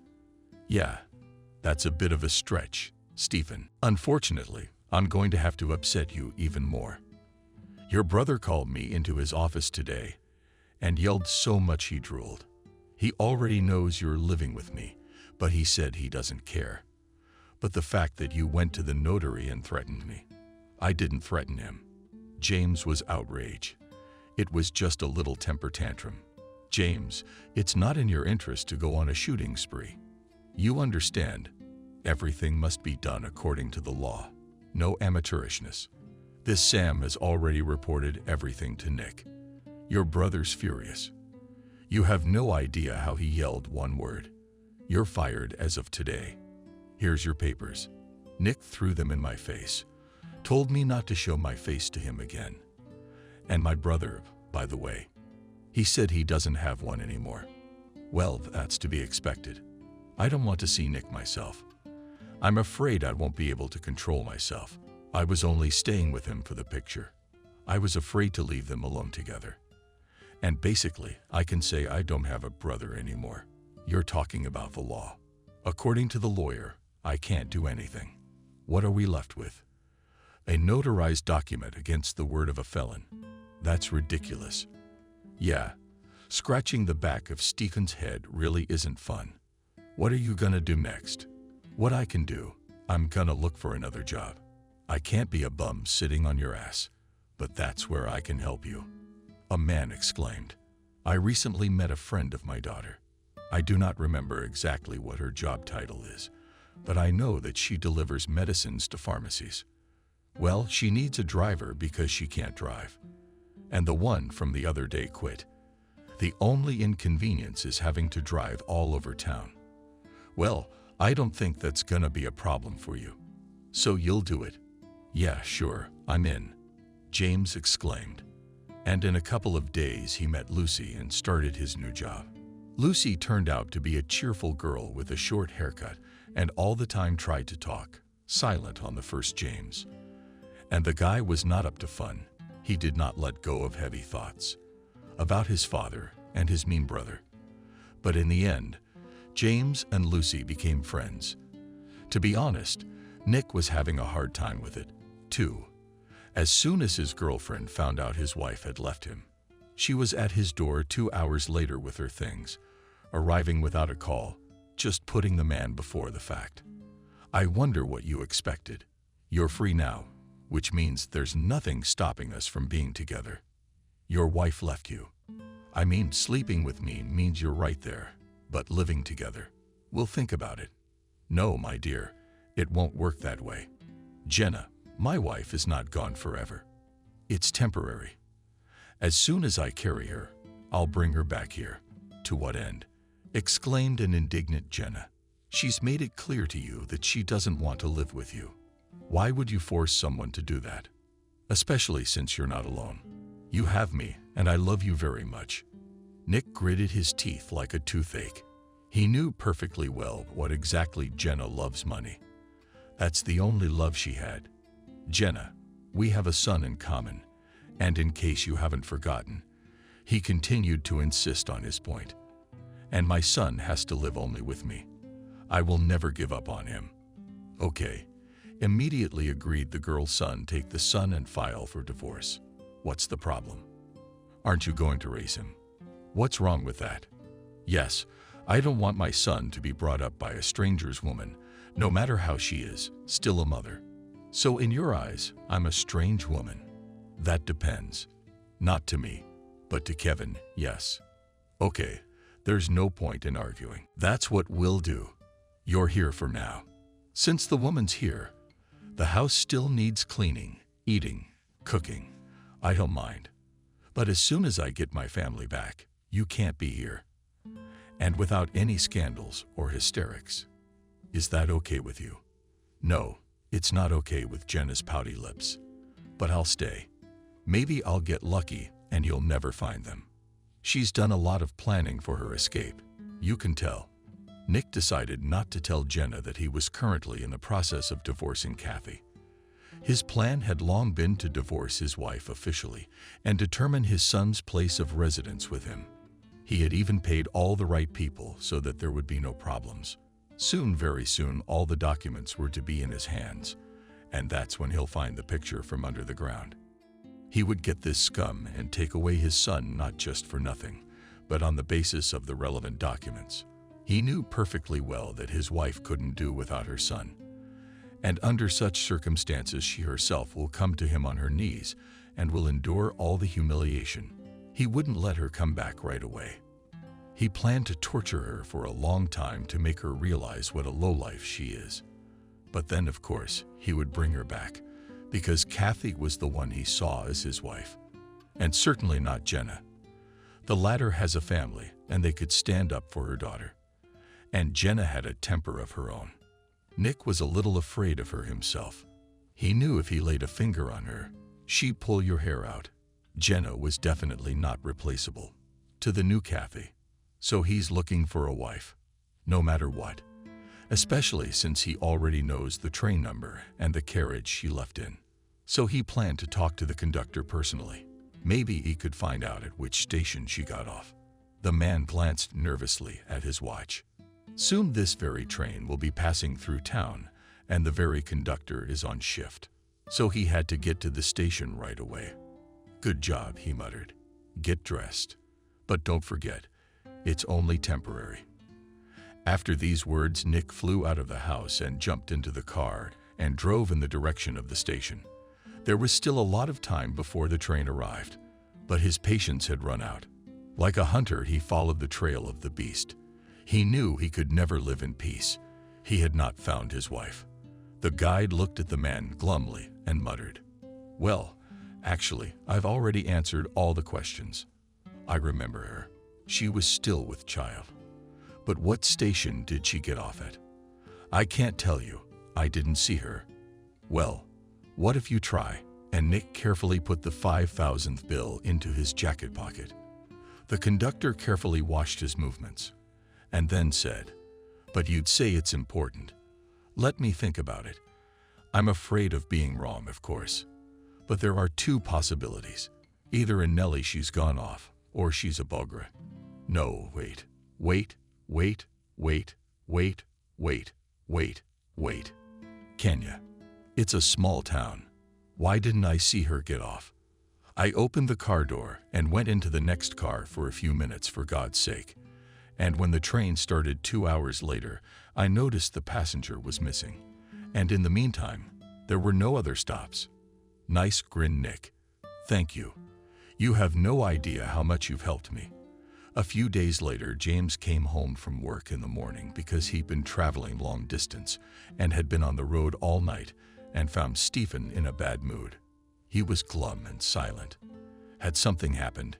Yeah, that's a bit of a stretch, Stephen. Unfortunately, I'm going to have to upset you even more. Your brother called me into his office today and yelled so much he drooled. He already knows you're living with me, but he said he doesn't care. But the fact that you went to the notary and threatened me, I didn't threaten him. James was outraged. It was just a little temper tantrum. James, it's not in your interest to go on a shooting spree. You understand, everything must be done according to the law. No amateurishness. This Sam has already reported everything to Nick. Your brother's furious. You have no idea how he yelled one word. You're fired as of today. Here's your papers. Nick threw them in my face. Told me not to show my face to him again. And my brother, by the way, he said he doesn't have one anymore. Well, that's to be expected. I don't want to see Nick myself. I'm afraid I won't be able to control myself. I was only staying with him for the picture. I was afraid to leave them alone together. And basically, I can say I don't have a brother anymore. You're talking about the law. According to the lawyer, I can't do anything. What are we left with? A notarized document against the word of a felon. That's ridiculous. Yeah, scratching the back of Stephen's head really isn't fun. What are you gonna do next? What I can do, I'm gonna look for another job. I can't be a bum sitting on your ass, but that's where I can help you. A man exclaimed. I recently met a friend of my daughter. I do not remember exactly what her job title is, but I know that she delivers medicines to pharmacies. Well, she needs a driver because she can't drive. And the one from the other day quit. The only inconvenience is having to drive all over town. Well, I don't think that's gonna be a problem for you. So you'll do it? Yeah, sure, I'm in, James exclaimed. And in a couple of days he met Lucy and started his new job. Lucy turned out to be a cheerful girl with a short haircut and all the time tried to talk, silent on the first James. And the guy was not up to fun. He did not let go of heavy thoughts about his father and his mean brother. But in the end, James and Lucy became friends. To be honest, Nick was having a hard time with it, too. As soon as his girlfriend found out his wife had left him, she was at his door 2 hours later with her things, arriving without a call, just putting the man before the fact. I wonder what you expected. You're free now, which means there's nothing stopping us from being together. Your wife left you. I mean, sleeping with me means you're right there, but living together, we'll think about it. No, my dear, it won't work that way. Jenna, my wife is not gone forever. It's temporary. As soon as I carry her, I'll bring her back here. To what end? Exclaimed an indignant Jenna. She's made it clear to you that she doesn't want to live with you. Why would you force someone to do that? Especially since you're not alone. You have me, and I love you very much. Nick gritted his teeth like a toothache. He knew perfectly well what exactly Jenna loves: money. That's the only love she had. Jenna, we have a son in common, And in case you haven't forgotten, he continued to insist on his point. And my son has to live only with me. I will never give up on him. Okay, immediately agreed the girl's son. Take the son and file for divorce. What's the problem? Aren't you going to raise him? What's wrong with that? Yes, I don't want my son to be brought up by a stranger's woman, no matter how she is, still a mother. So in your eyes, I'm a strange woman. That depends. Not to me, but to Kevin, yes. Okay, there's no point in arguing. That's what we'll do. You're here for now. Since the woman's here, the house still needs cleaning, eating, cooking. I don't mind. But as soon as I get my family back, you can't be here. And without any scandals or hysterics. Is that okay with you? No, it's not okay with Jenna's pouty lips. But I'll stay. Maybe I'll get lucky and you'll never find them. She's done a lot of planning for her escape. You can tell. Nick decided not to tell Jenna that he was currently in the process of divorcing Kathy. His plan had long been to divorce his wife officially and determine his son's place of residence with him. He had even paid all the right people so that there would be no problems. Soon, very soon, all the documents were to be in his hands, and that's when he'll find the picture from under the ground. He would get this scum and take away his son not just for nothing, but on the basis of the relevant documents. He knew perfectly well that his wife couldn't do without her son. And under such circumstances, she herself will come to him on her knees and will endure all the humiliation. He wouldn't let her come back right away. He planned to torture her for a long time to make her realize what a lowlife she is. But then, of course, he would bring her back, because Kathy was the one he saw as his wife, and certainly not Jenna. The latter has a family, and they could stand up for her daughter. And Jenna had a temper of her own. Nick was a little afraid of her himself. He knew if he laid a finger on her, she'd pull your hair out. Jenna was definitely not replaceable to the new Kathy. So he's looking for a wife, no matter what, especially since he already knows the train number and the carriage she left in. So he planned to talk to the conductor personally. Maybe he could find out at which station she got off. The man glanced nervously at his watch. Soon this very train will be passing through town, and the very conductor is on shift. So he had to get to the station right away. Good job, he muttered. Get dressed. But don't forget, it's only temporary. After these words, Nick flew out of the house and jumped into the car and drove in the direction of the station. There was still a lot of time before the train arrived, but his patience had run out. Like a hunter, he followed the trail of the beast. He knew he could never live in peace. He had not found his wife. The guide looked at the man glumly and muttered, "Well, actually, I've already answered all the questions. I remember her. She was still with child. But what station did she get off at? I can't tell you. I didn't see her. Well, what if you try?" And Nick carefully put the 5,000th bill into his jacket pocket. The conductor carefully watched his movements and then said, "But you'd say it's important. Let me think about it. I'm afraid of being wrong, of course. But there are two possibilities. Either in Nellie she's gone off, or she's a bogra. No, wait. Kenya. It's a small town. Why didn't I see her get off? I opened the car door and went into the next car for a few minutes, for God's sake. And when the train started 2 hours later, I noticed the passenger was missing. And in the meantime, there were no other stops." Nice grin, Nick. "Thank you. You have no idea how much you've helped me." A few days later, James came home from work in the morning because he'd been traveling long distance and had been on the road all night, and found Stephen in a bad mood. He was glum and silent. "Had something happened?"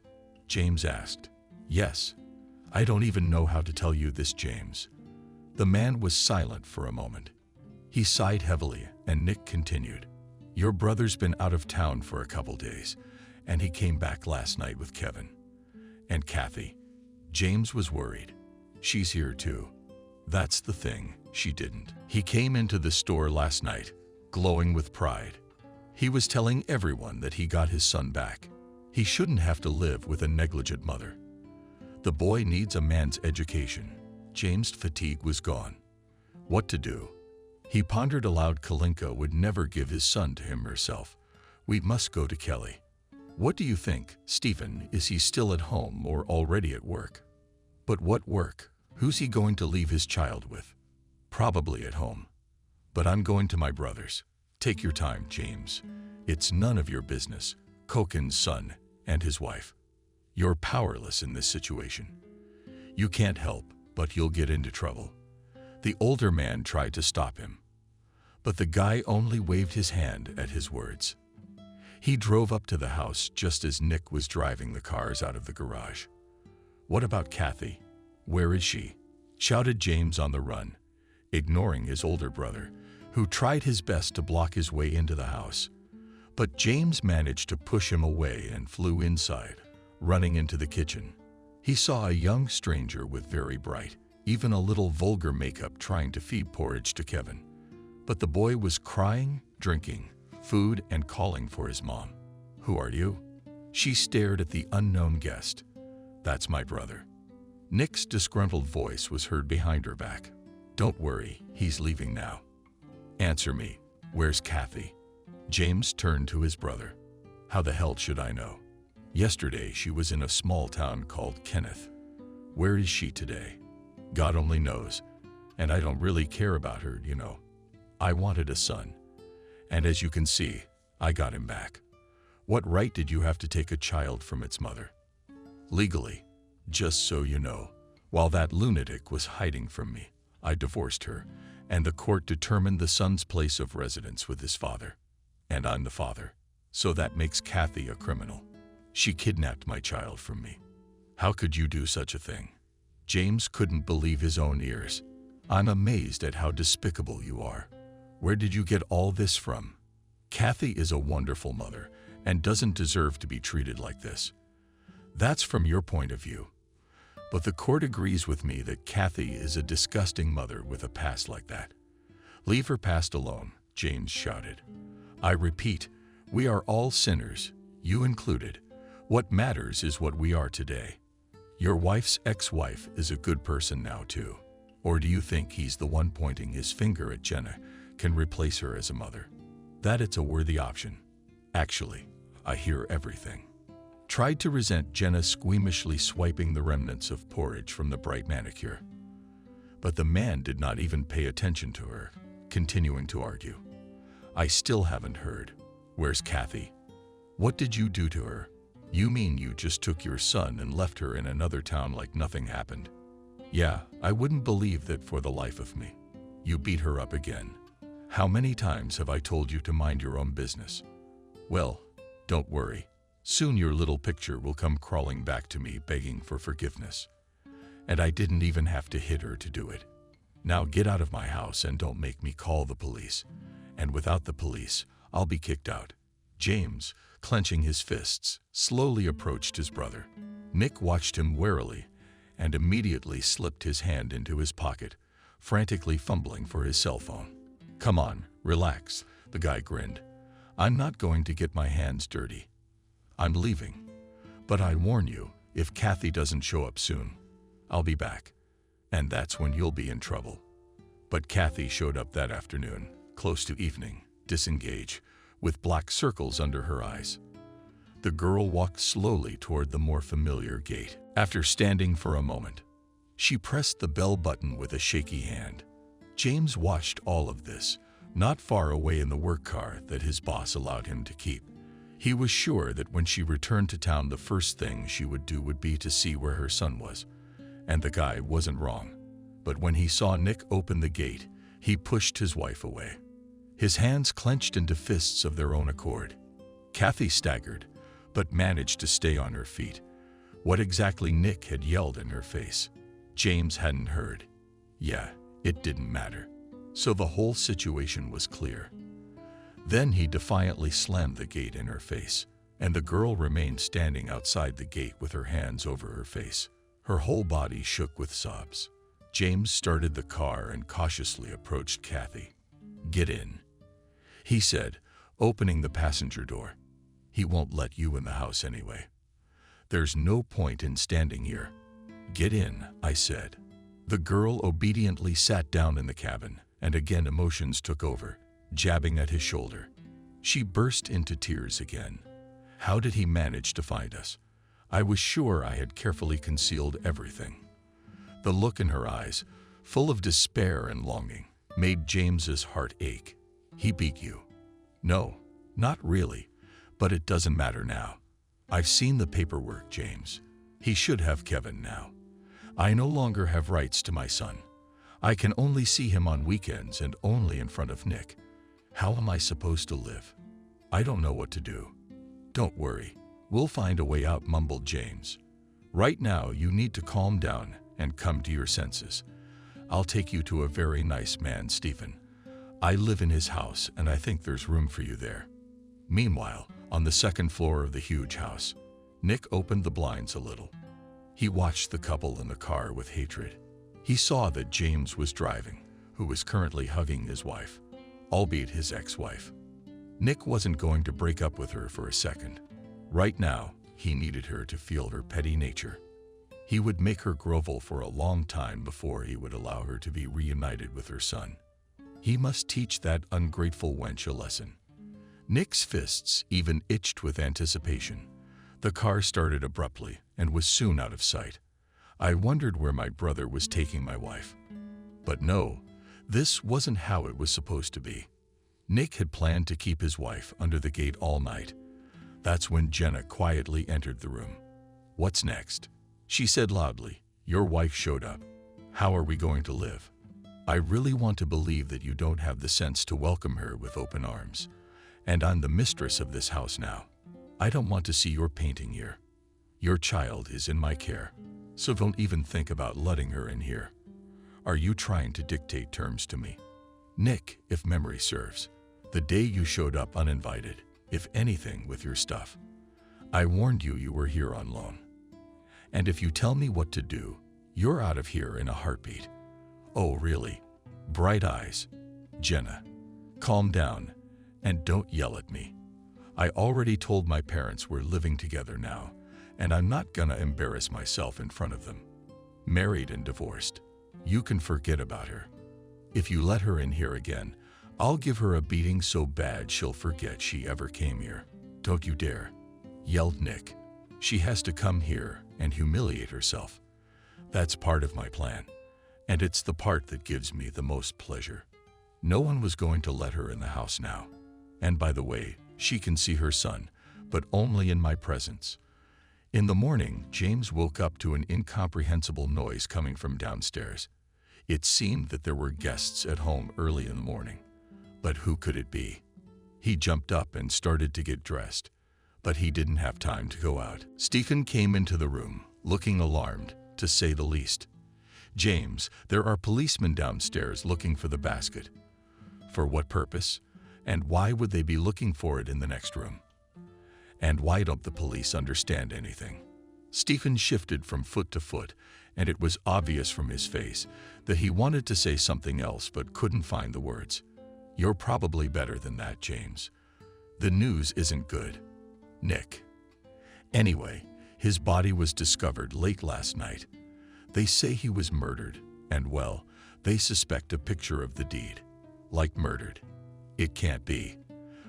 James asked. "Yes. I don't even know how to tell you this, James." The man was silent for a moment. He sighed heavily, and Nick continued. "Your brother's been out of town for a couple days, and he came back last night with Kevin. And Kathy." James was worried. "She's here too." "That's the thing, she didn't. He came into the store last night, glowing with pride. He was telling everyone that he got his son back. He shouldn't have to live with a negligent mother. The boy needs a man's education. James' fatigue was gone. What to do? He pondered aloud. Kalinka would never give his son to him herself. We must go to Kelly. What do you think, Stephen? Is he still at home or already at work? But what work? Who's he going to leave his child with? Probably at home. But I'm going to my brother's. Take your time, James. It's none of your business. Koken's son and his wife. You're powerless in this situation. You can't help, but you'll get into trouble. The older man tried to stop him, but the guy only waved his hand at his words. He drove up to the house just as Nick was driving the cars out of the garage. What about Kathy? Where is she? Shouted James on the run, ignoring his older brother, who tried his best to block his way into the house. But James managed to push him away and flew inside, running into the kitchen. He saw a young stranger with very bright, even a little vulgar makeup, trying to feed porridge to Kevin. But the boy was crying, drinking food, and calling for his mom. Who are you? She stared at the unknown guest. That's my brother. Nick's disgruntled voice was heard behind her back. Don't worry, he's leaving now. Answer me, where's Kathy? James turned to his brother. How the hell should I know? Yesterday she was in a small town called Kenneth. Where is she today? God only knows, and I don't really care about her, you know. I wanted a son, and as you can see, I got him back. What right did you have to take a child from its mother? Legally, just so you know, while that lunatic was hiding from me, I divorced her, and the court determined the son's place of residence with his father. And I'm the father, so that makes Kathy a criminal. She kidnapped my child from me. How could you do such a thing? James couldn't believe his own ears. I'm amazed at how despicable you are. Where did you get all this from? Kathy is a wonderful mother and doesn't deserve to be treated like this. That's from your point of view. But the court agrees with me that Kathy is a disgusting mother with a past like that. Leave her past alone, James shouted. I repeat, we are all sinners, you included. What matters is what we are today. Your wife's ex-wife is a good person now too. Or do you think he's the one pointing his finger at Jenna can replace her as a mother? That it's a worthy option. Actually, I hear everything. Tried to resent Jenna squeamishly swiping the remnants of porridge from the bright manicure. But the man did not even pay attention to her, continuing to argue. I still haven't heard. Where's Kathy? What did you do to her? You mean you just took your son and left her in another town like nothing happened? Yeah, I wouldn't believe that for the life of me. You beat her up again. How many times have I told you to mind your own business? Well, don't worry. Soon your little picture will come crawling back to me begging for forgiveness. And I didn't even have to hit her to do it. Now get out of my house and don't make me call the police. And without the police, I'll be kicked out. James, clenching his fists, slowly approached his brother. Nick watched him warily and immediately slipped his hand into his pocket, frantically fumbling for his cell phone. Come on, relax, the guy grinned. I'm not going to get my hands dirty. I'm leaving. But I warn you, if Kathy doesn't show up soon, I'll be back. And that's when you'll be in trouble. But Kathy showed up that afternoon, close to evening, disengaged, with black circles under her eyes. The girl walked slowly toward the more familiar gate. After standing for a moment, she pressed the bell button with a shaky hand. James watched all of this, not far away in the work car that his boss allowed him to keep. He was sure that when she returned to town, the first thing she would do would be to see where her son was. And the guy wasn't wrong. But when he saw Nick open the gate, he pushed his wife away. His hands clenched into fists of their own accord. Kathy staggered, but managed to stay on her feet. What exactly Nick had yelled in her face, James hadn't heard. Yeah, it didn't matter. So the whole situation was clear. Then he defiantly slammed the gate in her face, and the girl remained standing outside the gate with her hands over her face. Her whole body shook with sobs. James started the car and cautiously approached Kathy. Get in, he said, opening the passenger door. He won't let you in the house anyway. There's no point in standing here. Get in, I said. The girl obediently sat down in the cabin, and again emotions took over, jabbing at his shoulder. She burst into tears again. How did he manage to find us? I was sure I had carefully concealed everything. The look in her eyes, full of despair and longing, made James's heart ache. He beat you. No, not really, but it doesn't matter now. I've seen the paperwork, James. He should have Kevin now. I no longer have rights to my son. I can only see him on weekends and only in front of Nick. How am I supposed to live? I don't know what to do. Don't worry. We'll find a way out, mumbled James. Right now, you need to calm down and come to your senses. I'll take you to a very nice man, Stephen. I live in his house, and I think there's room for you there. Meanwhile, on the second floor of the huge house, Nick opened the blinds a little. He watched the couple in the car with hatred. He saw that James was driving, who was currently hugging his wife, albeit his ex-wife. Nick wasn't going to break up with her for a second. Right now, he needed her to feel her petty nature. He would make her grovel for a long time before he would allow her to be reunited with her son. He must teach that ungrateful wench a lesson. Nick's fists even itched with anticipation. The car started abruptly and was soon out of sight. I wondered where my brother was taking my wife. But no, this wasn't how it was supposed to be. Nick had planned to keep his wife under the gate all night. That's when Jenna quietly entered the room. What's next? She said loudly. Your wife showed up. How are we going to live? I really want to believe that you don't have the sense to welcome her with open arms. And I'm the mistress of this house now. I don't want to see your painting here. Your child is in my care, so don't even think about letting her in here. Are you trying to dictate terms to me? Nick, if memory serves, the day you showed up uninvited, if anything, with your stuff, I warned you you were here on loan. And if you tell me what to do, you're out of here in a heartbeat. Oh, really? Bright eyes. Jenna, calm down and don't yell at me. I already told my parents we're living together now, and I'm not gonna embarrass myself in front of them. Married and divorced. You can forget about her. If you let her in here again, I'll give her a beating so bad she'll forget she ever came here. Don't you dare, yelled Nick. She has to come here and humiliate herself. That's part of my plan, and it's the part that gives me the most pleasure. No one was going to let her in the house now. And by the way, she can see her son, but only in my presence. In the morning, James woke up to an incomprehensible noise coming from downstairs. It seemed that there were guests at home early in the morning. But who could it be? He jumped up and started to get dressed, but he didn't have time to go out. Stephen came into the room, looking alarmed, to say the least. James, there are policemen downstairs looking for the basket. For what purpose? And why would they be looking for it in the next room? And why don't the police understand anything? Stephen shifted from foot to foot, and it was obvious from his face that he wanted to say something else but couldn't find the words. You're probably better than that, James. The news isn't good. Nick. Anyway, his body was discovered late last night. They say he was murdered, and well, they suspect a picture of the deed. Like murdered. It can't be.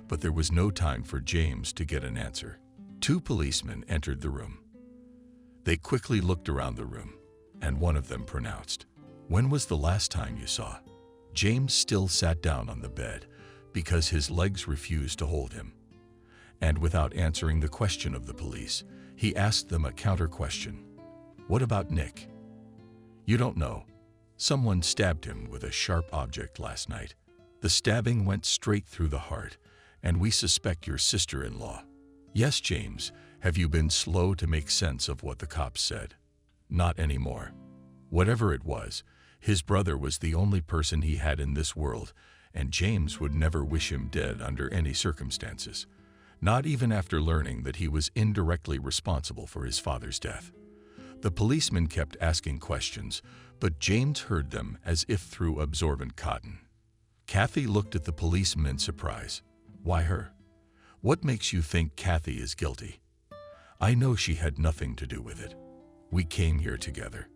But there was no time for James to get an answer. 2 policemen entered the room. They quickly looked around the room, and one of them pronounced, "When was the last time you saw?" James still sat down on the bed because his legs refused to hold him. And without answering the question of the police, he asked them a counter question. What about Nick? You don't know. Someone stabbed him with a sharp object last night. The stabbing went straight through the heart, and we suspect your sister-in-law. Yes, James, have you been slow to make sense of what the cops said? Not anymore. Whatever it was, his brother was the only person he had in this world, and James would never wish him dead under any circumstances, not even after learning that he was indirectly responsible for his father's death. The policeman kept asking questions, but James heard them as if through absorbent cotton. Kathy looked at the policeman in surprise. Why her? What makes you think Kathy is guilty? I know she had nothing to do with it. We came here together.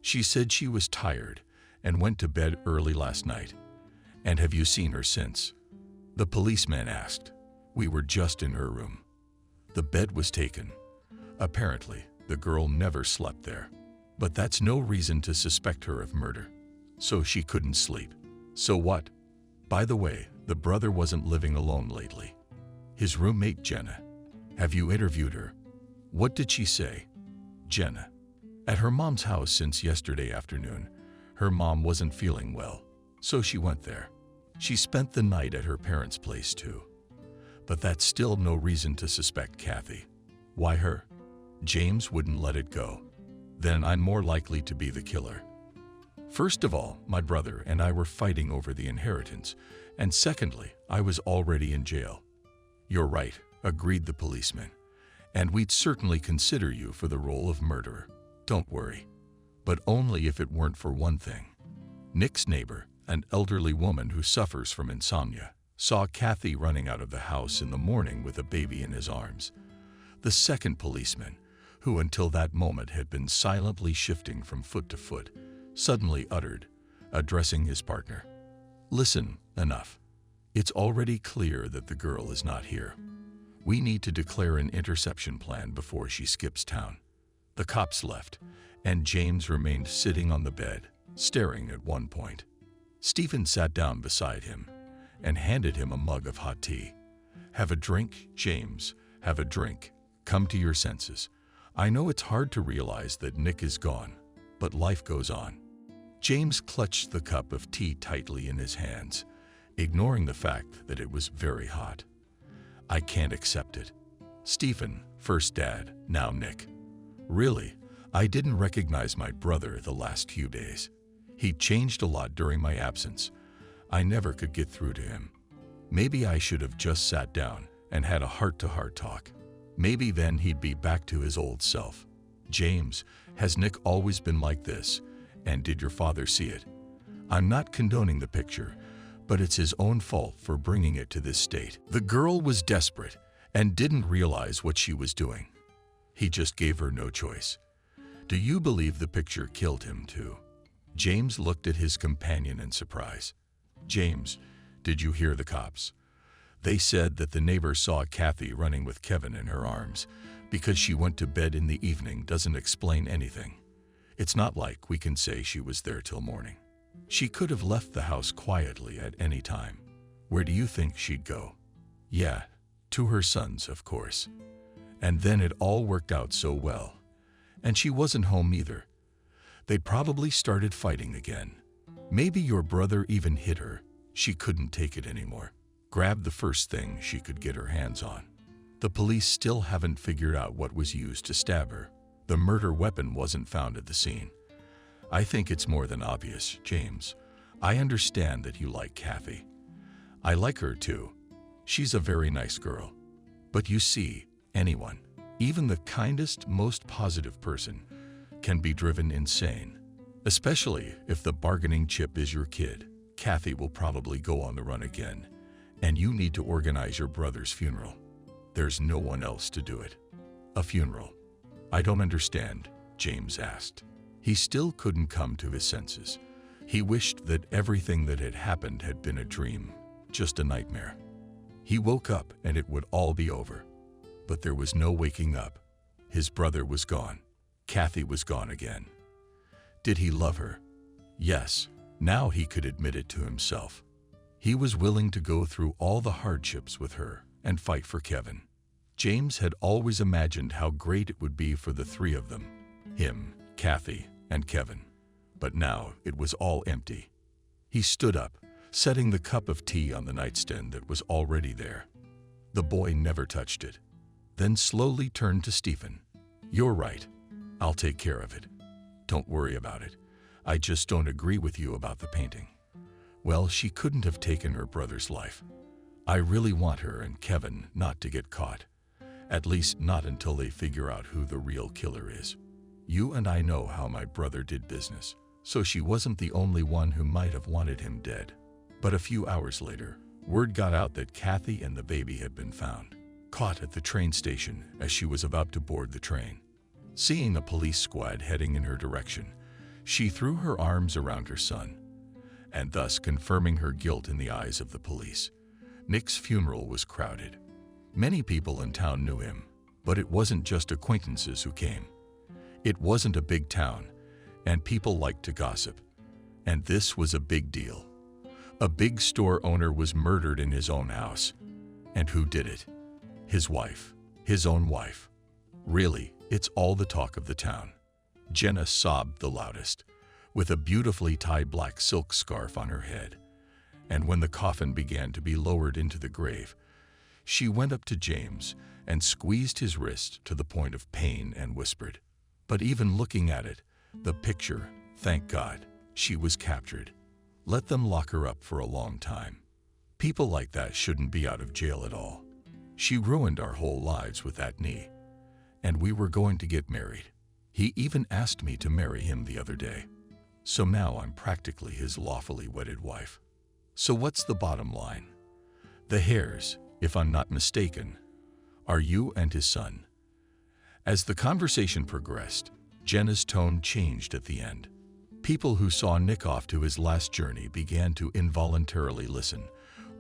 She said she was tired and went to bed early last night. And have you seen her since? The policeman asked. We were just in her room. The bed was taken. Apparently, the girl never slept there. But that's no reason to suspect her of murder. So she couldn't sleep. So what? By the way, the brother wasn't living alone lately. His roommate, Jenna. Have you interviewed her? What did she say? Jenna. At her mom's house since yesterday afternoon. Her mom wasn't feeling well, so she went there. She spent the night at her parents' place too. But that's still no reason to suspect Kathy. Why her? James wouldn't let it go. Then I'm more likely to be the killer. First of all, my brother and I were fighting over the inheritance, and secondly, I was already in jail. You're right, agreed the policeman, and we'd certainly consider you for the role of murderer. Don't worry. But only if it weren't for one thing. Nick's neighbor, an elderly woman who suffers from insomnia, saw Kathy running out of the house in the morning with a baby in his arms. The second policeman, who until that moment had been silently shifting from foot to foot, suddenly uttered, addressing his partner, "Listen, enough. It's already clear that the girl is not here. We need to declare an interception plan before she skips town." The cops left, and James remained sitting on the bed, staring at one point. Stephen sat down beside him and handed him a mug of hot tea. "Have a drink, James. Have a drink. Come to your senses. I know it's hard to realize that Nick is gone, but life goes on." James clutched the cup of tea tightly in his hands, ignoring the fact that it was very hot. "I can't accept it. Stephen, first Dad, now Nick. Really, I didn't recognize my brother the last few days. He changed a lot during my absence. I never could get through to him. Maybe I should have just sat down and had a heart-to-heart talk. Maybe then he'd be back to his old self. James, has Nick always been like this? And did your father see it? I'm not condoning the picture, but it's his own fault for bringing it to this state. The girl was desperate and didn't realize what she was doing. He just gave her no choice. Do you believe the picture killed him too?" James looked at his companion in surprise. "James, did you hear the cops? They said that the neighbor saw Kathy running with Kevin in her arms. Because she went to bed in the evening doesn't explain anything. It's not like we can say she was there till morning. She could have left the house quietly at any time. Where do you think she'd go? Yeah, to her sons, of course. And then it all worked out so well. And she wasn't home either. They probably started fighting again. Maybe your brother even hit her. She couldn't take it anymore. Grabbed the first thing she could get her hands on. The police still haven't figured out what was used to stab her. The murder weapon wasn't found at the scene. I think it's more than obvious, James. I understand that you like Kathy. I like her too. She's a very nice girl. But you see, anyone, even the kindest, most positive person, can be driven insane. Especially if the bargaining chip is your kid. Kathy will probably go on the run again, and you need to organize your brother's funeral. There's no one else to do it. A funeral. I don't understand, James asked. He still couldn't come to his senses. He wished that everything that had happened had been a dream, just a nightmare. He woke up and it would all be over. But there was no waking up. His brother was gone. Kathy was gone again. Did he love her? Yes, now he could admit it to himself. He was willing to go through all the hardships with her and fight for Kevin. James had always imagined how great it would be for the three of them, him, Kathy, and Kevin. But now it was all empty. He stood up, setting the cup of tea on the nightstand that was already there. The boy never touched it. Then slowly turned to Stephen. You're right. I'll take care of it. Don't worry about it. I just don't agree with you about the painting. Well, she couldn't have taken her brother's life. I really want her and Kevin not to get caught. At least not until they figure out who the real killer is. You and I know how my brother did business, so she wasn't the only one who might have wanted him dead. But a few hours later, word got out that Kathy and the baby had been found. caught at the train station as she was about to board the train. Seeing a police squad heading in her direction, she threw her arms around her son, and thus confirming her guilt in the eyes of the police. Nick's funeral was crowded. Many people in town knew him, but it wasn't just acquaintances who came. It wasn't a big town, and people liked to gossip. And this was a big deal. A big store owner was murdered in his own house. And who did it? His wife. His own wife. Really, it's all the talk of the town. Jenna sobbed the loudest, with a beautifully tied black silk scarf on her head. And when the coffin began to be lowered into the grave, she went up to James and squeezed his wrist to the point of pain and whispered. But even looking at it, the picture, thank God, she was captured. Let them lock her up for a long time. People like that shouldn't be out of jail at all. She ruined our whole lives with that knee. And we were going to get married. He even asked me to marry him the other day. So now I'm practically his lawfully wedded wife. So what's the bottom line? The Hares, if I'm not mistaken, are you and his son. As the conversation progressed, Jenna's tone changed at the end. People who saw Nick off to his last journey began to involuntarily listen,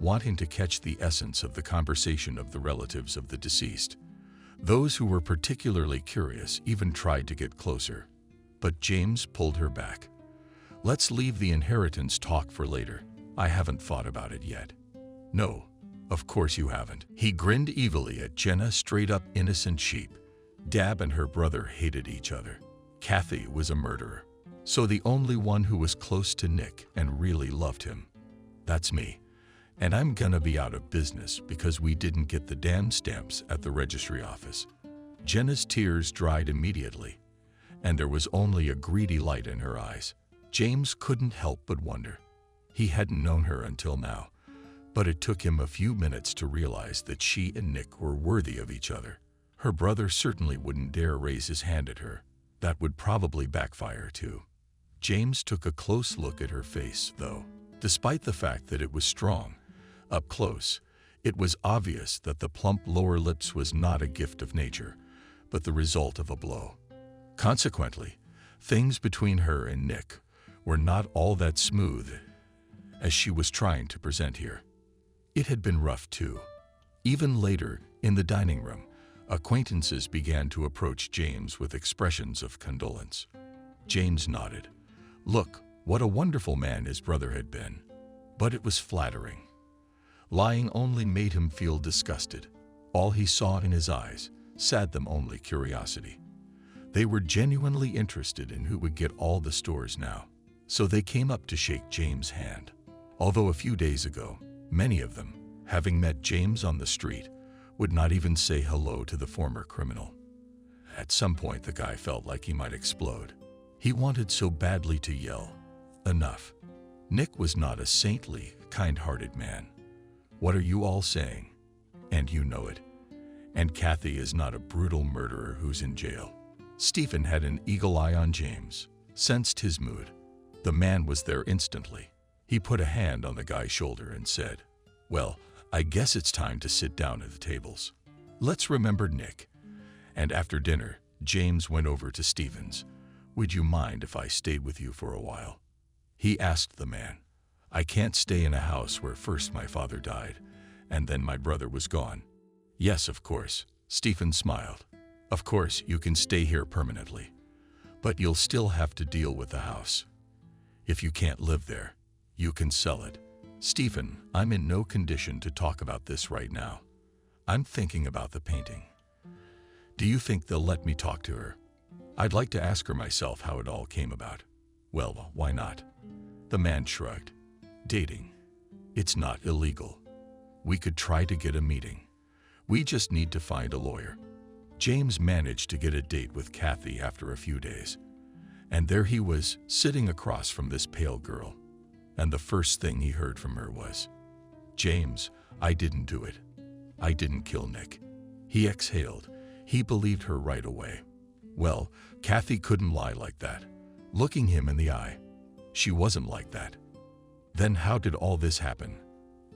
wanting to catch the essence of the conversation of the relatives of the deceased. Those who were particularly curious even tried to get closer. But James pulled her back. Let's leave the inheritance talk for later. I haven't thought about it yet. No, of course you haven't. He grinned evilly at Jenna, straight up innocent sheep. Dab and her brother hated each other. Kathy was a murderer. So the only one who was close to Nick and really loved him. That's me. And I'm gonna be out of business because we didn't get the damn stamps at the registry office. Jenna's tears dried immediately, and there was only a greedy light in her eyes. James couldn't help but wonder. He hadn't known her until now, but it took him a few minutes to realize that she and Nick were worthy of each other. Her brother certainly wouldn't dare raise his hand at her. That would probably backfire too. James took a close look at her face, though. Despite the fact that it was strong, up close, it was obvious that the plump lower lips was not a gift of nature, but the result of a blow. Consequently, things between her and Nick were not all that smooth as she was trying to present here. It had been rough too. Even later, in the dining room, acquaintances began to approach James with expressions of condolence. James nodded. Look, what a wonderful man his brother had been. But it was flattering. Lying only made him feel disgusted. All he saw in his eyes sad them only curiosity. They were genuinely interested in who would get all the stores now. So they came up to shake James' hand. Although a few days ago, many of them, having met James on the street, would not even say hello to the former criminal. At some point, the guy felt like he might explode. He wanted so badly to yell, enough. Nick was not a saintly, kind-hearted man. What are you all saying? And you know it. And Kathy is not a brutal murderer who's in jail. Stephen had an eagle eye on James, sensed his mood. The man was there instantly. He put a hand on the guy's shoulder and said, well, I guess it's time to sit down at the tables. Let's remember Nick. And after dinner, James went over to Stephen's. Would you mind if I stayed with you for a while? He asked the man. I can't stay in a house where first my father died, and then my brother was gone. Yes, of course, Stephen smiled. Of course, you can stay here permanently, but you'll still have to deal with the house. If you can't live there, you can sell it. Stephen, I'm in no condition to talk about this right now. I'm thinking about the painting. Do you think they'll let me talk to her? I'd like to ask her myself how it all came about. Well, why not? The man shrugged. Dating. It's not illegal. We could try to get a meeting. We just need to find a lawyer. James managed to get a date with Kathy after a few days. And there he was, sitting across from this pale girl. And the first thing he heard from her was, James, I didn't do it. I didn't kill Nick. He exhaled. He believed her right away. Well, Kathy couldn't lie like that. Looking him in the eye, she wasn't like that. Then how did all this happen?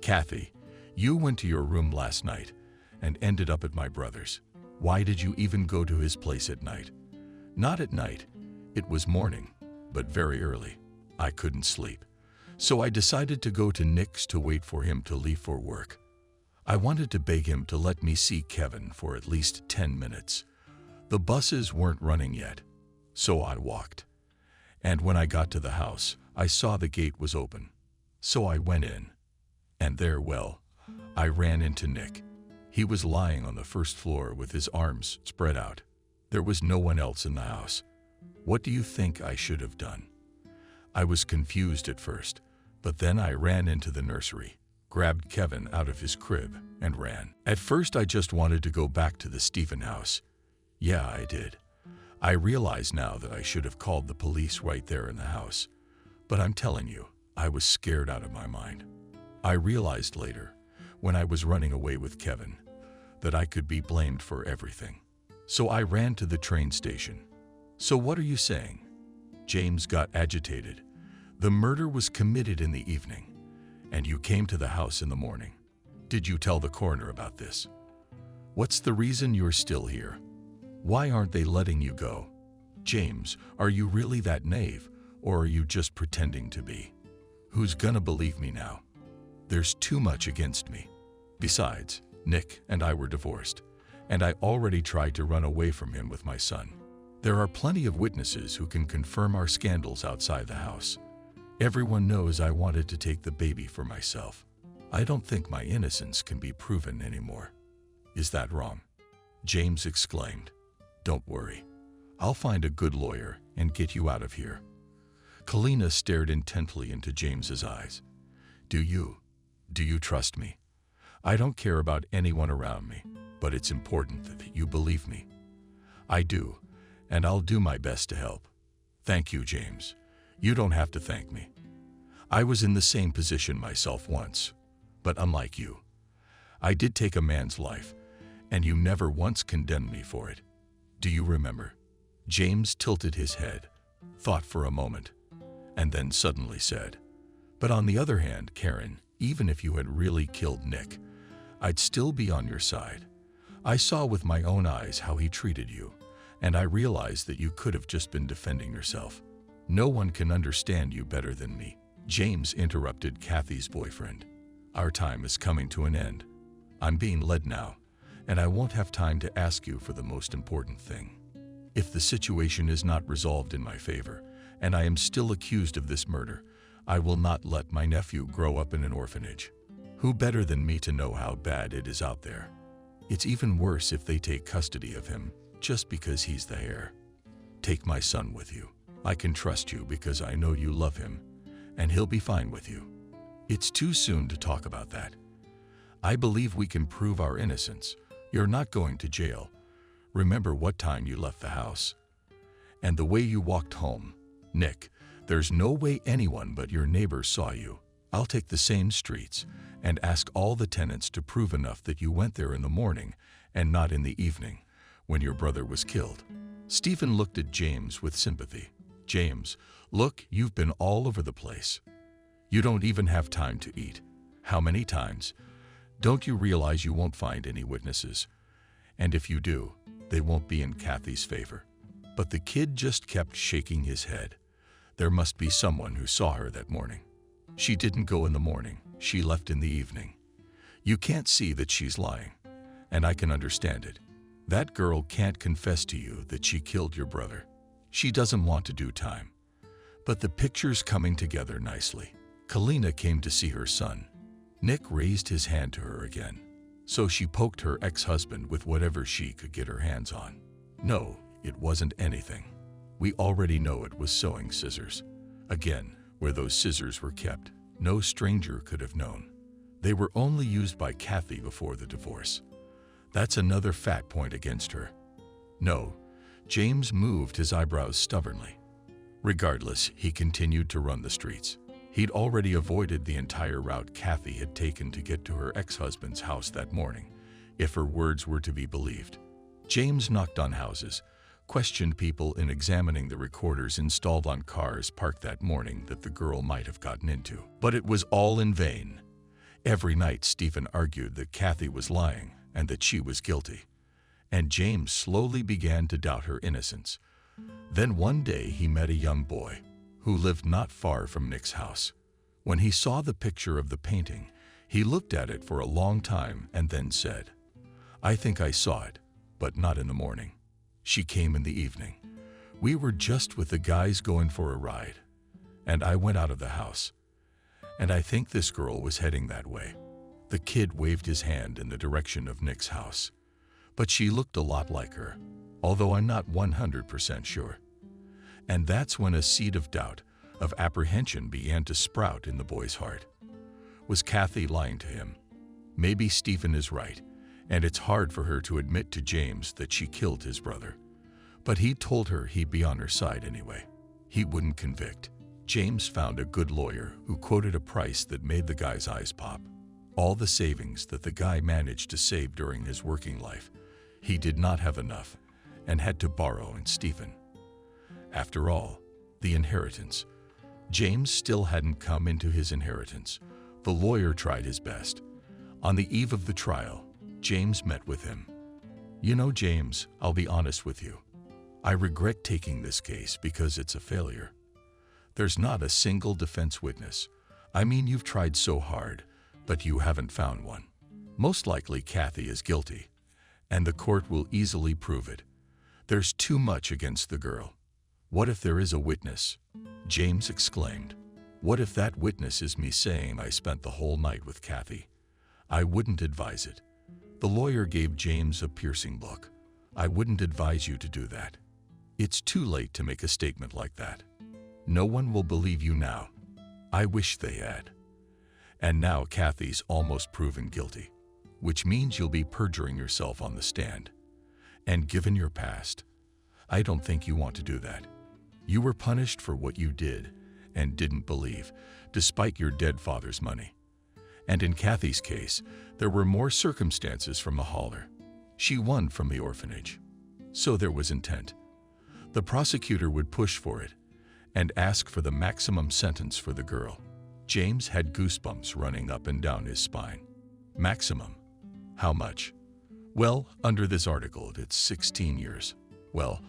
Kathy, you went to your room last night, and ended up at my brother's. Why did you even go to his place at night? Not at night. It was morning, but very early. I couldn't sleep. So I decided to go to Nick's to wait for him to leave for work. I wanted to beg him to let me see Kevin for at least 10 minutes. The buses weren't running yet, so I walked. And when I got to the house, I saw the gate was open. So I went in. And there, well, I ran into Nick. He was lying on the first floor with his arms spread out. There was no one else in the house. What do you think I should have done? I was confused at first, but then I ran into the nursery, grabbed Kevin out of his crib, and ran. At first, I just wanted to go back to the Stephen house. Yeah, I did. I realize now that I should have called the police right there in the house. But I'm telling you, I was scared out of my mind. I realized later, when I was running away with Kevin, that I could be blamed for everything. So I ran to the train station. So what are you saying? James got agitated. The murder was committed in the evening, and you came to the house in the morning. Did you tell the coroner about this? What's the reason you're still here? Why aren't they letting you go? James, are you really that naive, or are you just pretending to be? Who's gonna believe me now? There's too much against me. Besides, Nick and I were divorced, and I already tried to run away from him with my son. There are plenty of witnesses who can confirm our scandals outside the house. Everyone knows I wanted to take the baby for myself. I don't think my innocence can be proven anymore. Is that wrong? James exclaimed. Don't worry. I'll find a good lawyer and get you out of here. Kalina stared intently into James's eyes. Do you trust me? I don't care about anyone around me, but it's important that you believe me. I do, and I'll do my best to help. Thank you, James. You don't have to thank me. I was in the same position myself once, but unlike you, I did take a man's life, and you never once condemned me for it. Do you remember? James tilted his head, thought for a moment, and then suddenly said, But on the other hand, Karen, even if you had really killed Nick, I'd still be on your side. I saw with my own eyes how he treated you, and I realized that you could have just been defending yourself. No one can understand you better than me. James interrupted Kathy's boyfriend. Our time is coming to an end. I'm being led now, and I won't have time to ask you for the most important thing. If the situation is not resolved in my favor, and I am still accused of this murder, I will not let my nephew grow up in an orphanage. Who better than me to know how bad it is out there? It's even worse if they take custody of him, just because he's the heir. Take my son with you. I can trust you because I know you love him, and he'll be fine with you. It's too soon to talk about that. I believe we can prove our innocence. You're not going to jail. Remember what time you left the house. And the way you walked home. Nick, there's no way anyone but your neighbors saw you. I'll take the same streets and ask all the tenants to prove enough that you went there in the morning and not in the evening, when your brother was killed. Stephen looked at James with sympathy. James, look, you've been all over the place. You don't even have time to eat. How many times? Don't you realize you won't find any witnesses? And if you do, they won't be in Kathy's favor. But the kid just kept shaking his head. There must be someone who saw her that morning. She didn't go in the morning. She left in the evening. You can't see that she's lying, and I can understand it. That girl can't confess to you that she killed your brother. She doesn't want to do time. But the picture's coming together nicely. Kalina came to see her son. Nick raised his hand to her again. So she poked her ex-husband with whatever she could get her hands on. No, it wasn't anything. We already know it was sewing scissors. Again, where those scissors were kept, no stranger could have known. They were only used by Kathy before the divorce. That's another fat point against her. No, James moved his eyebrows stubbornly. Regardless, he continued to run the streets. He'd already avoided the entire route Kathy had taken to get to her ex-husband's house that morning, if her words were to be believed. James knocked on houses, questioned people in examining the recorders installed on cars parked that morning that the girl might have gotten into. But it was all in vain. Every night Stephen argued that Kathy was lying and that she was guilty. And James slowly began to doubt her innocence. Then one day he met a young boy who lived not far from Nick's house. When he saw the picture of the painting, he looked at it for a long time and then said, "I think I saw it, but not in the morning. She came in the evening. We were just with the guys going for a ride, and I went out of the house. And I think this girl was heading that way." The kid waved his hand in the direction of Nick's house. "But she looked a lot like her, although I'm not 100% sure." And that's when a seed of doubt, of apprehension began to sprout in the boy's heart. Was Kathy lying to him? Maybe Stephen is right, and it's hard for her to admit to James that she killed his brother. But he told her he'd be on her side anyway. He wouldn't convict. James found a good lawyer who quoted a price that made the guy's eyes pop. All the savings that the guy managed to save during his working life. He did not have enough and had to borrow in Stephen. After all, the inheritance. James still hadn't come into his inheritance. The lawyer tried his best. On the eve of the trial, James met with him. "You know, James, I'll be honest with you. I regret taking this case because it's a failure. There's not a single defense witness. I mean, you've tried so hard, but you haven't found one. Most likely Kathy is guilty, and the court will easily prove it. There's too much against the girl. What if there is a witness?" James exclaimed. "What if that witness is me saying I spent the whole night with Kathy? I wouldn't advise it." The lawyer gave James a piercing look. "I wouldn't advise you to do that. It's too late to make a statement like that. No one will believe you now. I wish they had. And now Kathy's almost proven guilty, which means you'll be perjuring yourself on the stand. And given your past, I don't think you want to do that. You were punished for what you did and didn't believe, despite your dead father's money. And in Kathy's case, there were more circumstances from Mahler. She won from the orphanage. So there was intent. The prosecutor would push for it and ask for the maximum sentence for the girl." James had goosebumps running up and down his spine. "Maximum? How much?" "Well, under this article, it's 16 years. Well,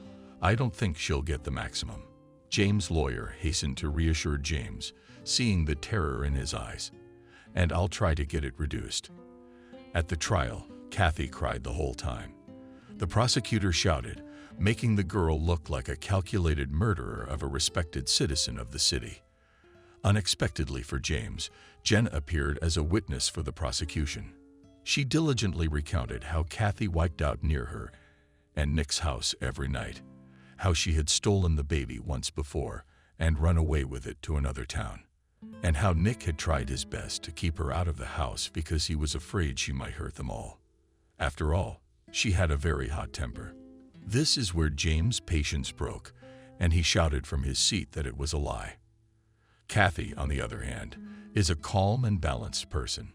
I don't think she'll get the maximum." James' lawyer hastened to reassure James, seeing the terror in his eyes. "And I'll try to get it reduced." At the trial, Kathy cried the whole time. The prosecutor shouted, making the girl look like a calculated murderer of a respected citizen of the city. Unexpectedly for James, Jen appeared as a witness for the prosecution. She diligently recounted how Kathy wiped out near her and Nick's house every night, how she had stolen the baby once before and run away with it to another town, and how Nick had tried his best to keep her out of the house because he was afraid she might hurt them all. After all, she had a very hot temper. This is where James' patience broke, and he shouted from his seat that it was a lie. Kathy, on the other hand, is a calm and balanced person,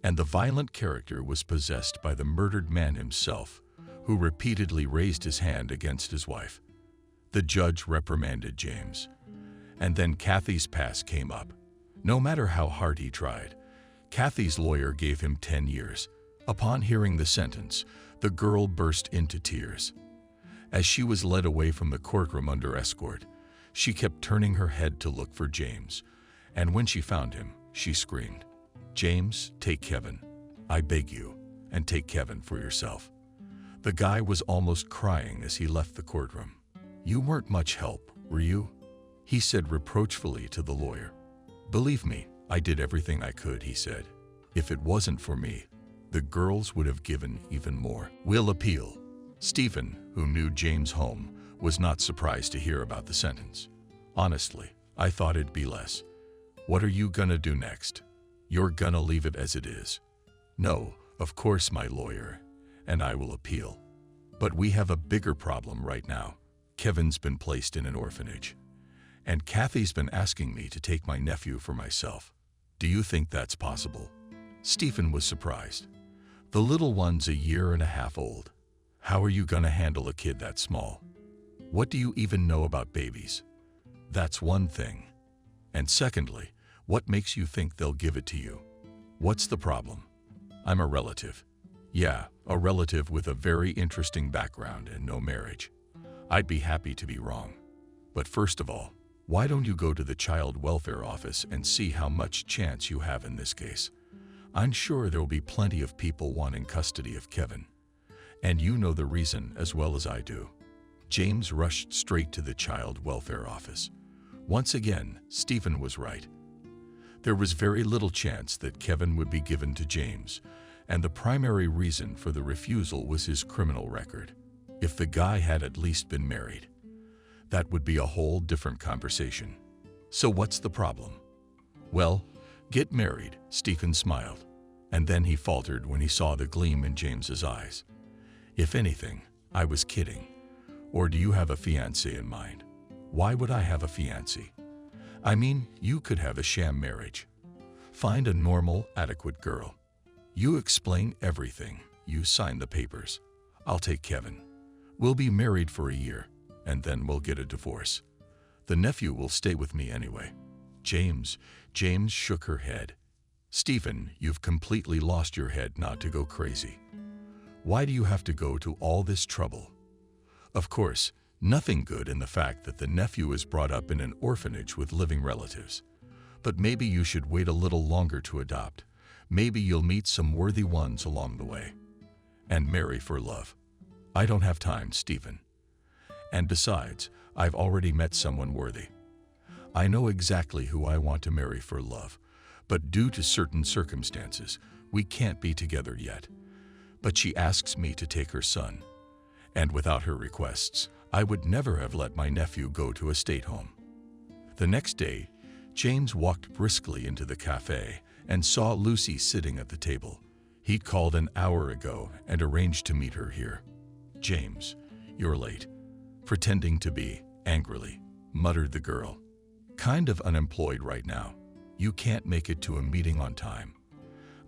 and the violent character was possessed by the murdered man himself, who repeatedly raised his hand against his wife. The judge reprimanded James, and then Kathy's past came up. No matter how hard he tried, Kathy's lawyer gave him 10 years. Upon hearing the sentence, the girl burst into tears. As she was led away from the courtroom under escort, she kept turning her head to look for James, and when she found him, she screamed, "James, take Kevin. I beg you, and take Kevin for yourself." The guy was almost crying as he left the courtroom. "You weren't much help, were you?" he said reproachfully to the lawyer. "Believe me, I did everything I could," he said. "If it wasn't for me, the girls would have given even more." "We'll appeal." Stephen, who knew James' home, was not surprised to hear about the sentence. "Honestly, I thought it'd be less. What are you gonna do next? You're gonna leave it as it is?" "No, of course, my lawyer, and I will appeal. But we have a bigger problem right now. Kevin's been placed in an orphanage, and Kathy's been asking me to take my nephew for myself. Do you think that's possible?" Stephen was surprised. "The little one's a year and a half old. How are you gonna handle a kid that small? What do you even know about babies? That's one thing. And secondly, what makes you think they'll give it to you? What's the problem? I'm a relative. Yeah, a relative with a very interesting background and no marriage. I'd be happy to be wrong. But first of all, why don't you go to the child welfare office and see how much chance you have in this case? I'm sure there will be plenty of people wanting custody of Kevin. And you know the reason as well as I do. James rushed straight to the child welfare office. Once again, Stephen was right. There was very little chance that Kevin would be given to James, and the primary reason for the refusal was his criminal record. If the guy had at least been married, that would be a whole different conversation. So what's the problem? Well, get married, Stephen smiled, and then he faltered when he saw the gleam in James's eyes. If anything, I was kidding. Or do you have a fiancé in mind? Why would I have a fiancé? I mean, you could have a sham marriage. Find a normal, adequate girl. You explain everything. You sign the papers. I'll take Kevin. We'll be married for a year, and then we'll get a divorce. The nephew will stay with me anyway. James shook her head. Stephen, you've completely lost your head not to go crazy. Why do you have to go to all this trouble? Of course, nothing good in the fact that the nephew is brought up in an orphanage with living relatives. But maybe you should wait a little longer to adopt. Maybe you'll meet some worthy ones along the way. And marry for love. I don't have time, Stephen. And besides, I've already met someone worthy. I know exactly who I want to marry for love, but due to certain circumstances, we can't be together yet. But she asks me to take her son. And without her requests, I would never have let my nephew go to a state home. The next day, James walked briskly into the cafe and saw Lucy sitting at the table. He'd called an hour ago and arranged to meet her here. James, you're late. Pretending to be, angrily, muttered the girl. Kind of unemployed right now. You can't make it to a meeting on time.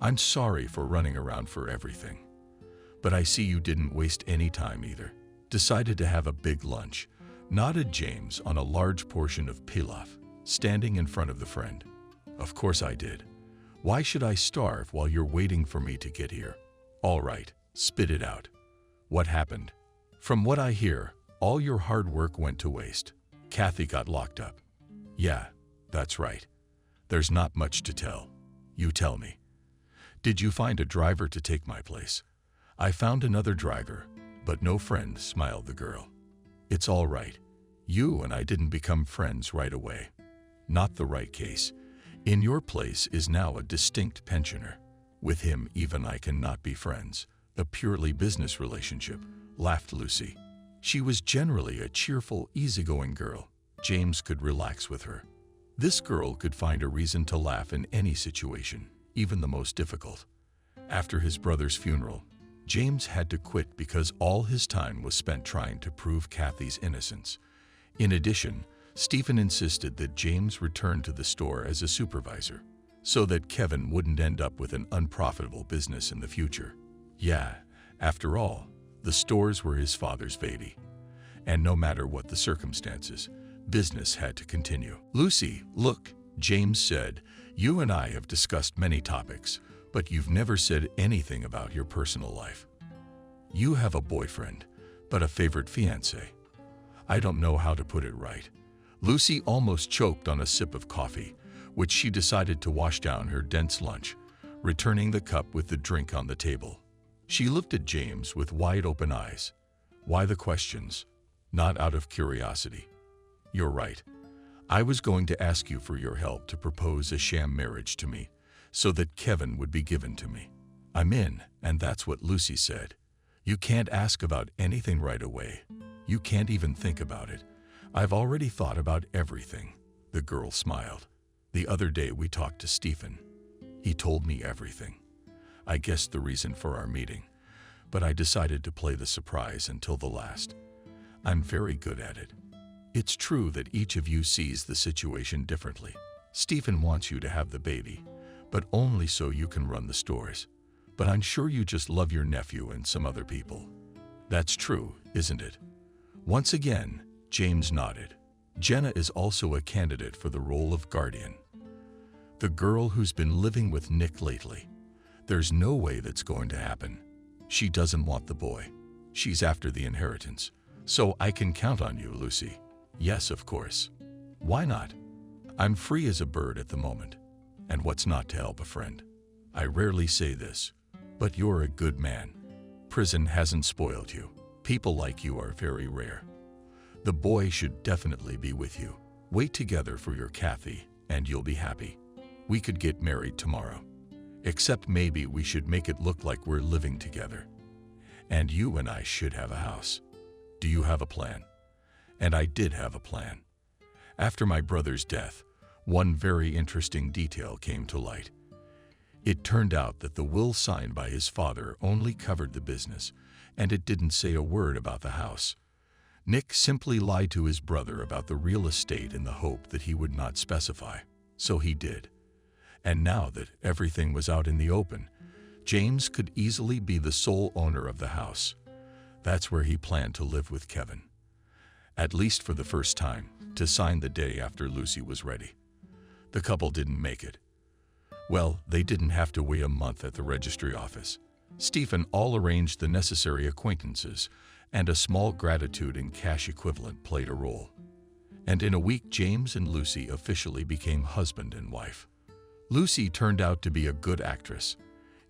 I'm sorry for running around for everything. But I see you didn't waste any time either. Decided to have a big lunch, nodded James on a large portion of pilaf, standing in front of the friend. Of course I did. Why should I starve while you're waiting for me to get here? All right, spit it out. What happened? From what I hear, all your hard work went to waste. Kathy got locked up. Yeah, that's right. There's not much to tell. You tell me. Did you find a driver to take my place? I found another driver, but no friend, smiled the girl. It's all right. You and I didn't become friends right away. Not the right case. In your place is now a distinct pensioner. With him, even I cannot be friends. A purely business relationship, laughed Lucy. She was generally a cheerful, easygoing girl. James could relax with her. This girl could find a reason to laugh in any situation, even the most difficult. After his brother's funeral, James had to quit because all his time was spent trying to prove Kathy's innocence. In addition, Stephen insisted that James return to the store as a supervisor, so that Kevin wouldn't end up with an unprofitable business in the future. Yeah, after all, the stores were his father's baby. And no matter what the circumstances, business had to continue. Lucy, look, James said, you and I have discussed many topics, but you've never said anything about your personal life. You have a boyfriend, but a favorite fiancé. I don't know how to put it right. Lucy almost choked on a sip of coffee, which she decided to wash down her dense lunch, returning the cup with the drink on the table. She looked at James with wide-open eyes. Why the questions? Not out of curiosity. You're right. I was going to ask you for your help to propose a sham marriage to me, so that Kevin would be given to me. I'm in, and that's what Lucy said. You can't ask about anything right away. You can't even think about it. I've already thought about everything. The girl smiled. The other day we talked to Stephen. He told me everything. I guessed the reason for our meeting, but I decided to play the surprise until the last. I'm very good at it. It's true that each of you sees the situation differently. Stephen wants you to have the baby, but only so you can run the stores. But I'm sure you just love your nephew and some other people. That's true, isn't it? Once again, James nodded. Jenna is also a candidate for the role of guardian. The girl who's been living with Nick lately. There's no way that's going to happen. She doesn't want the boy. She's after the inheritance. So I can count on you, Lucy. Yes, of course. Why not? I'm free as a bird at the moment. And what's not to help a friend? I rarely say this, but you're a good man. Prison hasn't spoiled you. People like you are very rare. The boy should definitely be with you. Wait together for your Kathy, and you'll be happy. We could get married tomorrow. Except maybe we should make it look like we're living together. And you and I should have a house. Do you have a plan? And I did have a plan. After my brother's death, one very interesting detail came to light. It turned out that the will signed by his father only covered the business, and it didn't say a word about the house. Nick simply lied to his brother about the real estate in the hope that he would not specify. So he did. And now that everything was out in the open, James could easily be the sole owner of the house. That's where he planned to live with Kevin. At least for the first time, to sign the day after Lucy was ready. The couple didn't make it. Well, they didn't have to wait a month at the registry office. Stephen all arranged the necessary acquaintances, and a small gratitude in cash equivalent played a role. And in a week, James and Lucy officially became husband and wife. Lucy turned out to be a good actress.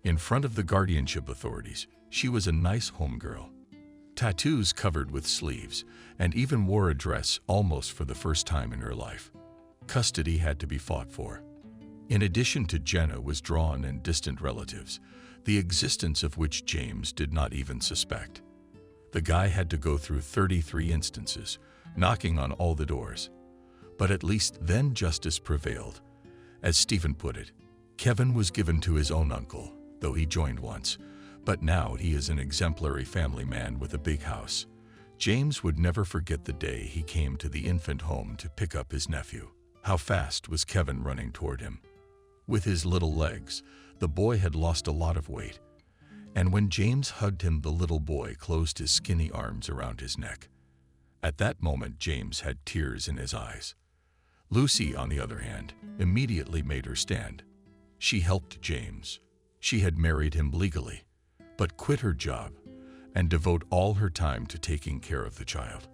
In front of the guardianship authorities, she was a nice homegirl. Tattoos covered with sleeves, and even wore a dress almost for the first time in her life. Custody had to be fought for. In addition to Jenna was drawn and distant relatives, the existence of which James did not even suspect. The guy had to go through 33 instances, knocking on all the doors. But at least then justice prevailed. As Stephen put it, Kevin was given to his own uncle, though he joined once, but now he is an exemplary family man with a big house. James would never forget the day he came to the infant home to pick up his nephew. How fast was Kevin running toward him? With his little legs, the boy had lost a lot of weight, and when James hugged him, the little boy closed his skinny arms around his neck. At that moment, James had tears in his eyes. Lucy, on the other hand, immediately made her stand. She helped James. She had married him legally, but quit her job and devote all her time to taking care of the child.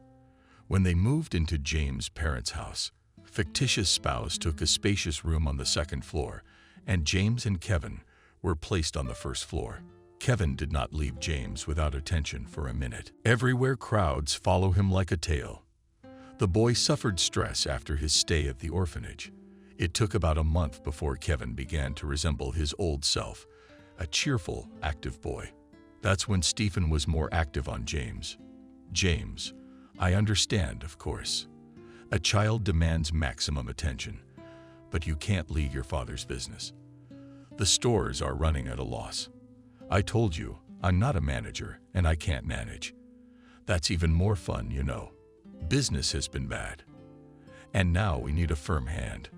When they moved into James' parents' house, fictitious spouse took a spacious room on the second floor, and James and Kevin were placed on the first floor. Kevin did not leave James without attention for a minute. Everywhere crowds follow him like a tail. The boy suffered stress after his stay at the orphanage. It took about a month before Kevin began to resemble his old self, a cheerful, active boy. That's when Stephen was more active on James. James, I understand, of course. A child demands maximum attention, but you can't lead your father's business. The stores are running at a loss. I told you, I'm not a manager and I can't manage. That's even more fun, you know. Business has been bad. And now we need a firm hand.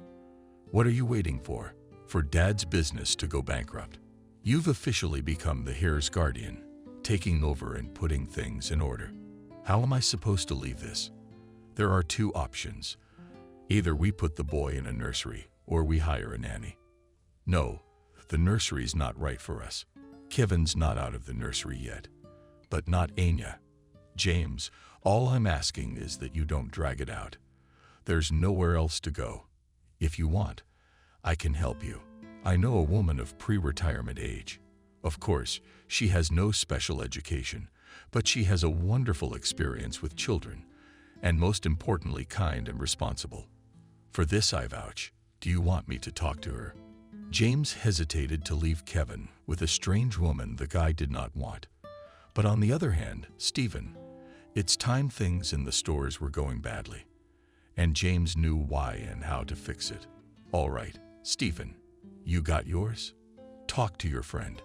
What are you waiting for? For Dad's business to go bankrupt. You've officially become the heir's guardian, taking over and putting things in order. How am I supposed to leave this? There are two options. Either we put the boy in a nursery or we hire a nanny. No, the nursery's not right for us. Kevin's not out of the nursery yet, but not Anya. James, all I'm asking is that you don't drag it out. There's nowhere else to go. If you want, I can help you. I know a woman of pre-retirement age. Of course, she has no special education, but she has a wonderful experience with children, and most importantly, kind and responsible. For this I vouch. Do you want me to talk to her? James hesitated to leave Kevin with a strange woman the guy did not want. But on the other hand, Stephen, it's time things in the stores were going badly, and James knew why and how to fix it. All right, Stephen, you got yours? Talk to your friend.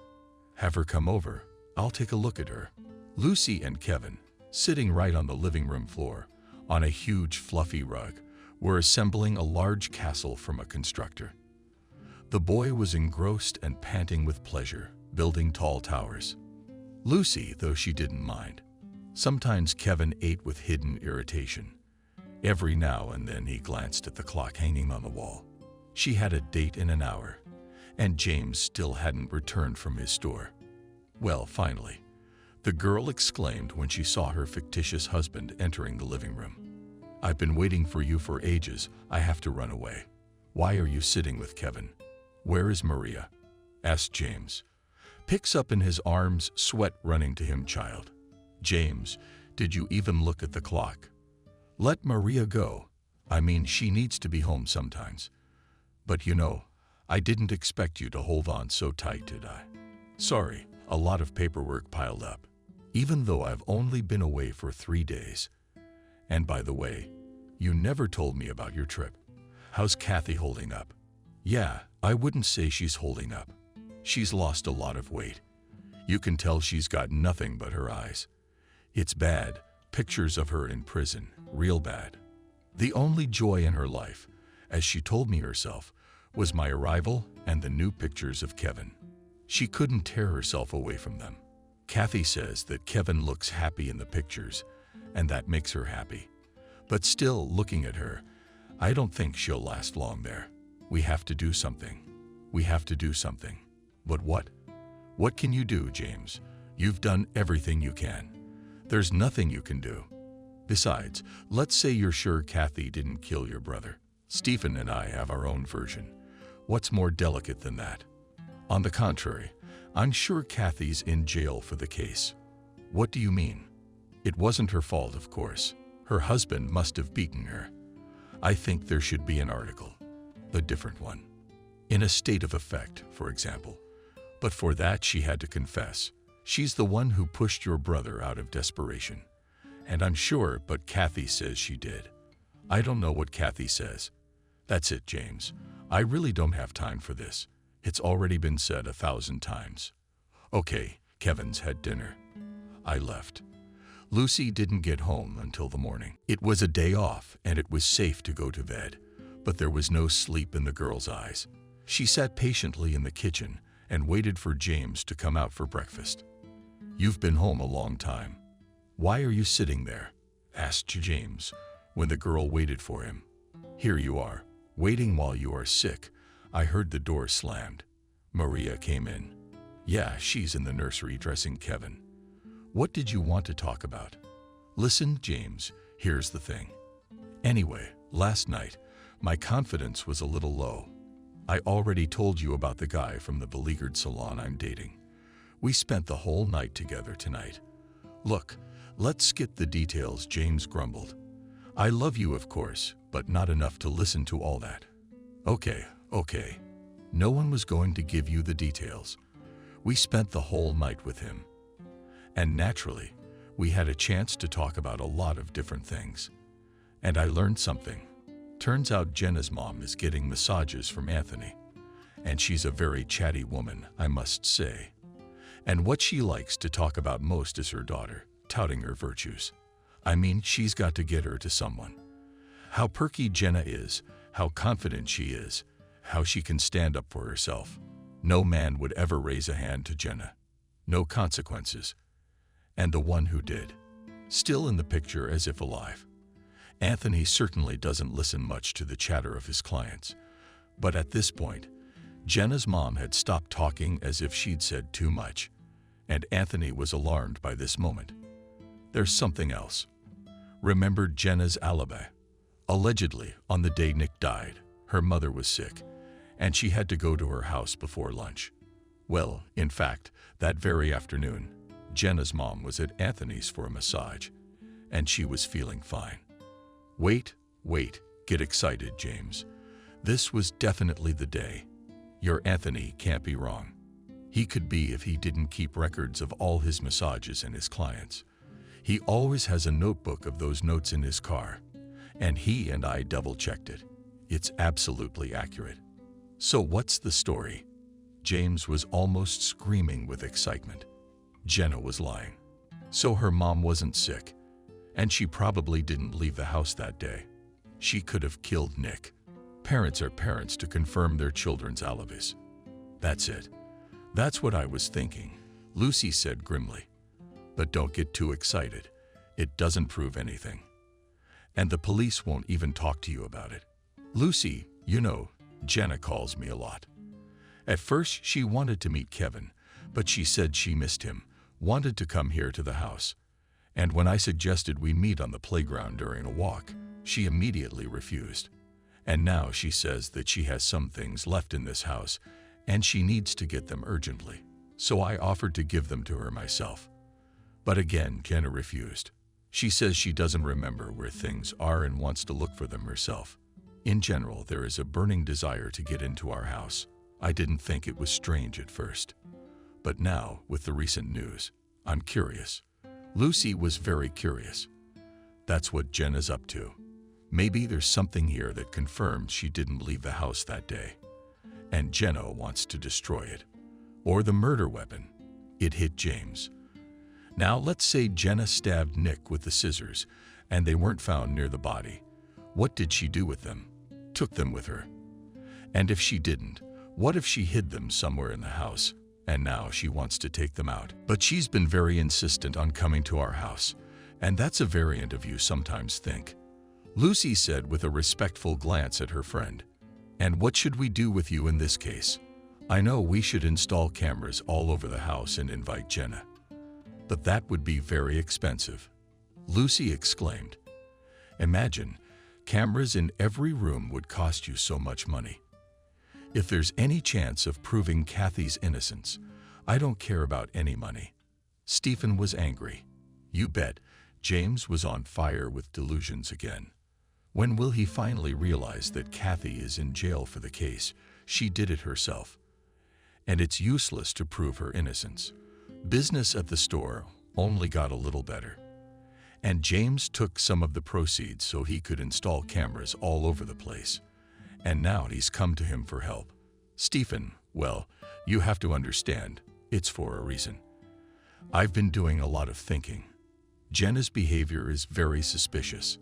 Have her come over. I'll take a look at her. Lucy and Kevin, sitting right on the living room floor, on a huge fluffy rug, were assembling a large castle from a constructor. The boy was engrossed and panting with pleasure, building tall towers. Lucy, though she didn't mind. Sometimes Kevin ate with hidden irritation. Every now and then he glanced at the clock hanging on the wall. She had a date in an hour, and James still hadn't returned from his store. Well, finally, the girl exclaimed when she saw her fictitious husband entering the living room. "I've been waiting for you for ages. I have to run away." "Why are you sitting with Kevin? Where is Maria?" asked James. Picks up in his arms, sweat running to him. "Child. James, did you even look at the clock? Let Maria go. I mean, she needs to be home sometimes. But you know, I didn't expect you to hold on so tight, did I? Sorry, a lot of paperwork piled up, even though I've only been away for 3 days. And by the way, you never told me about your trip. How's Kathy holding up?" "Yeah, I wouldn't say she's holding up. She's lost a lot of weight. You can tell she's got nothing but her eyes. It's bad. Pictures of her in prison, real bad. The only joy in her life, as she told me herself, was my arrival and the new pictures of Kevin. She couldn't tear herself away from them. Kathy says that Kevin looks happy in the pictures, and that makes her happy. But still, looking at her, I don't think she'll last long there. We have to do something. We have to do something." "But what? What can you do, James? You've done everything you can. There's nothing you can do. Besides, let's say you're sure Kathy didn't kill your brother. Stephen and I have our own version. What's more delicate than that? On the contrary, I'm sure Kathy's in jail for the case." "What do you mean?" "It wasn't her fault, of course. Her husband must have beaten her. I think there should be an article. A different one. In A State of Effect, for example. But for that she had to confess. She's the one who pushed your brother out of desperation. And I'm sure, but Kathy says she did. I don't know what Kathy says. That's it, James. I really don't have time for this. It's already been said 1,000 times. Okay, Kevin's had dinner. I left. Lucy didn't get home until the morning. It was a day off, and it was safe to go to bed. But there was no sleep in the girl's eyes. She sat patiently in the kitchen and waited for James to come out for breakfast. "You've been home a long time. Why are you sitting there?" asked James when the girl waited for him. "Here you are, waiting while you are sick. I heard the door slammed. Maria came in." "Yeah, she's in the nursery dressing Kevin." "What did you want to talk about?" "Listen, James, here's the thing. Anyway, last night, my confidence was a little low. I already told you about the guy from the beleaguered salon I'm dating. We spent the whole night together tonight. Look, let's skip the details," James grumbled. "I love you, of course, but not enough to listen to all that." Okay. No one was going to give you the details. We spent the whole night with him. And naturally, we had a chance to talk about a lot of different things. And I learned something. Turns out Jenna's mom is getting massages from Anthony. And she's a very chatty woman, I must say. And what she likes to talk about most is her daughter, touting her virtues. I mean, she's got to get her to someone. How perky Jenna is, how confident she is, how she can stand up for herself. No man would ever raise a hand to Jenna. No consequences. And the one who did, still in the picture as if alive. Anthony certainly doesn't listen much to the chatter of his clients. But at this point, Jenna's mom had stopped talking as if she'd said too much, and Anthony was alarmed by this moment. There's something else. Remembered Jenna's alibi. Allegedly, on the day Nick died, her mother was sick, and she had to go to her house before lunch. Well, in fact, that very afternoon, Jenna's mom was at Anthony's for a massage, and she was feeling fine. Wait, get excited, James. This was definitely the day. Your Anthony can't be wrong. He could be if he didn't keep records of all his massages and his clients. He always has a notebook of those notes in his car, and he and I double-checked it. It's absolutely accurate. So what's the story? James was almost screaming with excitement. Jenna was lying. So her mom wasn't sick, and she probably didn't leave the house that day. She could have killed Nick. Parents are parents to confirm their children's alibis. That's it. That's what I was thinking, Lucy said grimly. But don't get too excited. It doesn't prove anything. And the police won't even talk to you about it. Lucy, you know, Jenna calls me a lot. At first, she wanted to meet Kevin, but she said she missed him, wanted to come here to the house, and when I suggested we meet on the playground during a walk, she immediately refused. And now she says that she has some things left in this house and she needs to get them urgently. So I offered to give them to her myself. But again, Jenna refused. She says she doesn't remember where things are and wants to look for them herself. In general, there is a burning desire to get into our house. I didn't think it was strange at first. But now, with the recent news, I'm curious. Lucy was very curious. That's what Jenna's up to. Maybe there's something here that confirms she didn't leave the house that day, and Jenna wants to destroy it. Or the murder weapon. It hit James. Now let's say Jenna stabbed Nick with the scissors, and they weren't found near the body. What did she do with them? Took them with her. And if she didn't, what if she hid them somewhere in the house, and now she wants to take them out? But she's been very insistent on coming to our house, and that's a variant of you sometimes think. Lucy said with a respectful glance at her friend. And what should we do with you in this case? I know we should install cameras all over the house and invite Jenna. But that would be very expensive. Lucy exclaimed. Imagine, cameras in every room would cost you so much money. If there's any chance of proving Kathy's innocence, I don't care about any money. Stephen was angry. You bet, James was on fire with delusions again. When will he finally realize that Kathy is in jail for the case? She did it herself. And it's useless to prove her innocence. Business at the store only got a little better. And James took some of the proceeds so he could install cameras all over the place. And now he's come to him for help. Stephen, well, you have to understand, it's for a reason. I've been doing a lot of thinking. Jenna's behavior is very suspicious.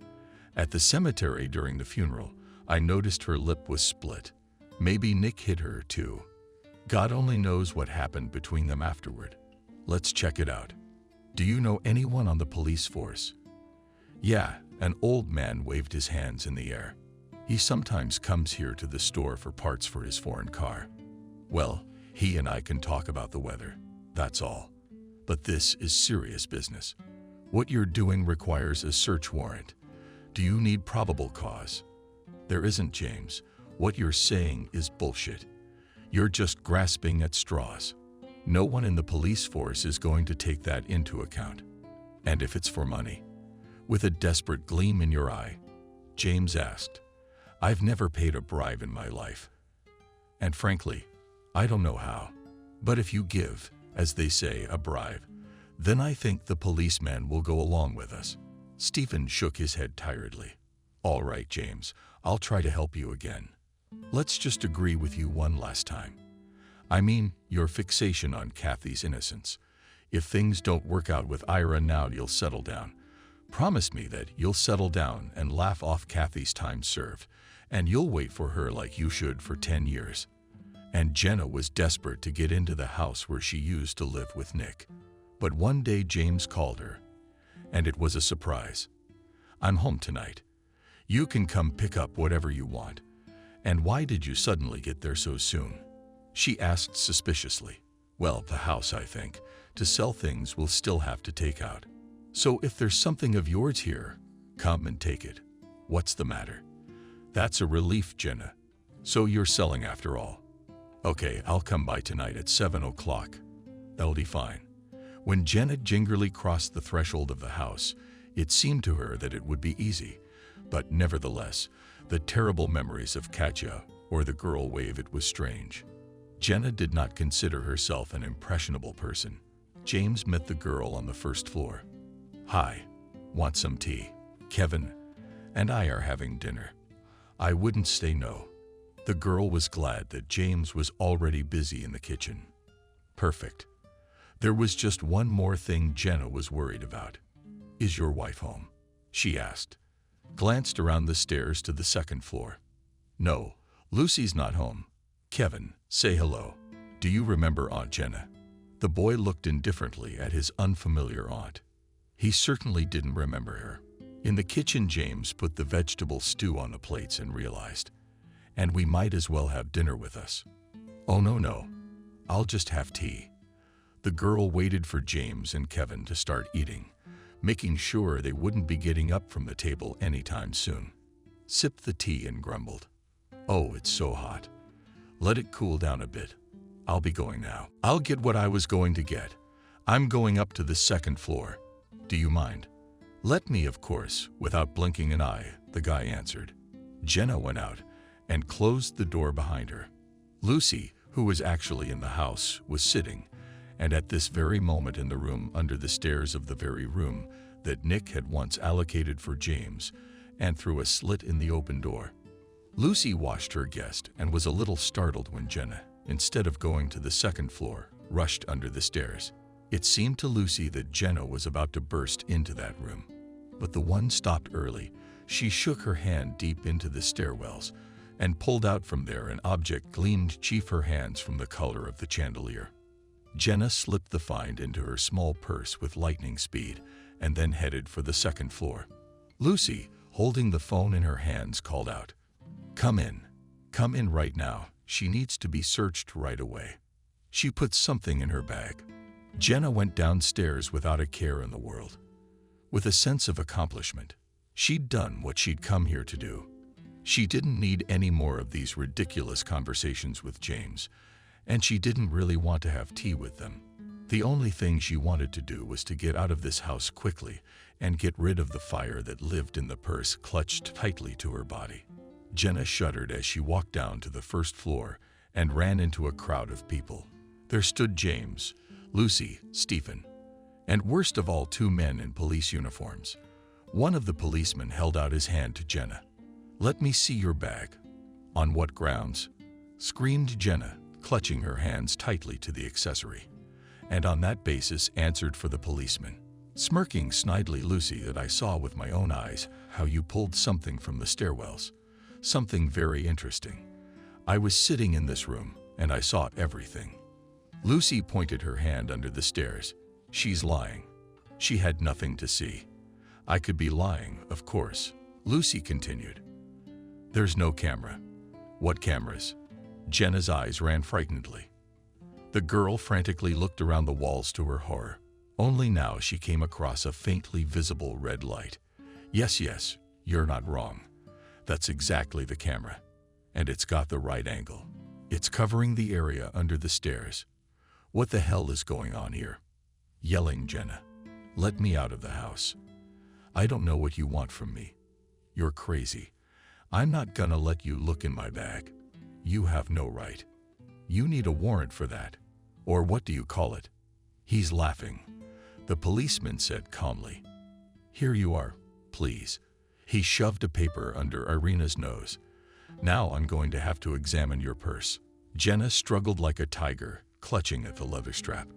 At the cemetery during the funeral, I noticed her lip was split. Maybe Nick hit her too. God only knows what happened between them afterward. Let's check it out. Do you know anyone on the police force? Yeah, an old man waved his hands in the air. He sometimes comes here to the store for parts for his foreign car. Well, he and I can talk about the weather. That's all. But this is serious business. What you're doing requires a search warrant. Do you need probable cause? There isn't, James. What you're saying is bullshit. You're just grasping at straws. No one in the police force is going to take that into account. And if it's for money? With a desperate gleam in your eye, James asked. I've never paid a bribe in my life. And frankly, I don't know how. But if you give, as they say, a bribe, then I think the policeman will go along with us. Stephen shook his head tiredly. All right, James, I'll try to help you again. Let's just agree with you one last time. I mean, your fixation on Kathy's innocence. If things don't work out with Ira now, you'll settle down. Promise me that you'll settle down and laugh off Kathy's time served, and you'll wait for her like you should for 10 years. And Jenna was desperate to get into the house where she used to live with Nick. But one day James called her, and it was a surprise. I'm home tonight. You can come pick up whatever you want. And why did you suddenly get there so soon? She asked suspiciously. Well, the house, I think. To sell things we'll still have to take out. So if there's something of yours here, come and take it. What's the matter? That's a relief, Jenna. So you're selling after all. Okay, I'll come by tonight at 7 o'clock. That'll be fine. When Jenna gingerly crossed the threshold of the house, it seemed to her that it would be easy. But nevertheless, the terrible memories of Katya or the girl wave, it was strange. Jenna did not consider herself an impressionable person. James met the girl on the first floor. Hi, want some tea? Kevin and I are having dinner. I wouldn't say no. The girl was glad that James was already busy in the kitchen. Perfect. There was just one more thing Jenna was worried about. Is your wife home? She asked. Glanced around the stairs to the second floor. No, Lucy's not home. Kevin, say hello. Do you remember Aunt Jenna? The boy looked indifferently at his unfamiliar aunt. He certainly didn't remember her. In the kitchen, James put the vegetable stew on the plates and realized, and we might as well have dinner with us. Oh, no. I'll just have tea. The girl waited for James and Kevin to start eating, making sure they wouldn't be getting up from the table anytime soon. Sipped the tea and grumbled, "Oh, it's so hot. Let it cool down a bit. I'll be going now. I'll get what I was going to get. I'm going up to the second floor. Do you mind?" "Let me, of course," without blinking an eye, the guy answered. Jenna went out and closed the door behind her. Lucy, who was actually in the house, was sitting, and at this very moment in the room under the stairs of the very room that Nick had once allocated for James, and through a slit in the open door. Lucy watched her guest and was a little startled when Jenna, instead of going to the second floor, rushed under the stairs. It seemed to Lucy that Jenna was about to burst into that room, but the one stopped early. She shook her hand deep into the stairwells and pulled out from there an object gleamed chief her hands from the color of the chandelier. Jenna slipped the find into her small purse with lightning speed and then headed for the second floor. Lucy, holding the phone in her hands, called out, "Come in. Come in right now. She needs to be searched right away." She put something in her bag. Jenna went downstairs without a care in the world. With a sense of accomplishment, she'd done what she'd come here to do. She didn't need any more of these ridiculous conversations with James, and she didn't really want to have tea with them. The only thing she wanted to do was to get out of this house quickly and get rid of the fire that lived in the purse clutched tightly to her body. Jenna shuddered as she walked down to the first floor and ran into a crowd of people. There stood James, Lucy, Stephen, and worst of all, two men in police uniforms. One of the policemen held out his hand to Jenna. "Let me see your bag." "On what grounds?" screamed Jenna, clutching her hands tightly to the accessory. "And on that basis," answered for the policeman. Smirking snidely, "Lucy, that I saw with my own eyes how you pulled something from the stairwells. Something very interesting. I was sitting in this room, and I saw everything." Lucy pointed her hand under the stairs. "She's lying. She had nothing to see." "I could be lying, of course," Lucy continued. "There's no camera." "What cameras?" Jenna's eyes ran frightenedly. The girl frantically looked around the walls to her horror. Only now she came across a faintly visible red light. Yes, you're not wrong. That's exactly the camera. And it's got the right angle. It's covering the area under the stairs. What the hell is going on here?" Yelling Jenna. "Let me out of the house. I don't know what you want from me. You're crazy. I'm not gonna let you look in my bag. You have no right. You need a warrant for that. Or what do you call it?" "He's laughing," the policeman said calmly. "Here you are, please." He shoved a paper under Irina's nose. "Now I'm going to have to examine your purse." Jenna struggled like a tiger, clutching at the leather strap.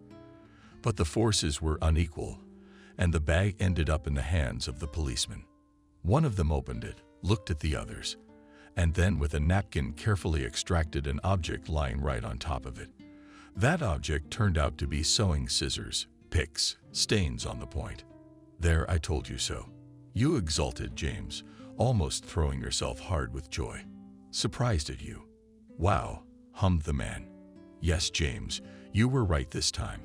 But the forces were unequal, and the bag ended up in the hands of the policeman. One of them opened it, looked at the others, and then with a napkin carefully extracted an object lying right on top of it. That object turned out to be sewing scissors, picks, stains on the point. "There, I told you so." "You," exulted James, almost throwing yourself hard with joy. "Surprised at you." "Wow," hummed the man. "Yes, James, you were right this time.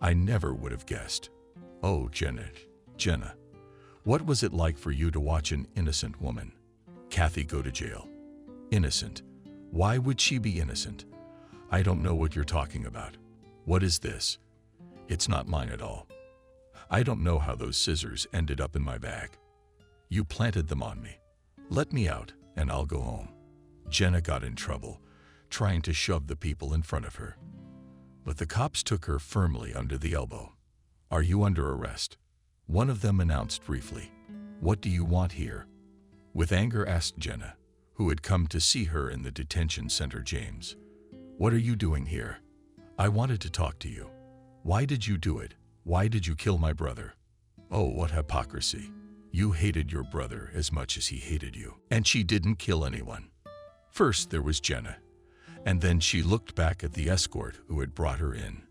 I never would have guessed." "Oh, Jenna, what was it like for you to watch an innocent woman, Kathy, go to jail?" "Innocent? Why would she be innocent?" "I don't know what you're talking about." "What is this?" "It's not mine at all. I don't know how those scissors ended up in my bag. You planted them on me. Let me out, and I'll go home." Jenna got in trouble, trying to shove the people in front of her. But the cops took her firmly under the elbow. "Are you under arrest?" one of them announced briefly. "What do you want here?" with anger asked Jenna, who had come to see her in the detention center. James. "What are you doing here?" "I wanted to talk to you." "Why did you do it? Why did you kill my brother?" "Oh, what hypocrisy. You hated your brother as much as he hated you. And she didn't kill anyone." First there was Jenna, and then she looked back at the escort who had brought her in.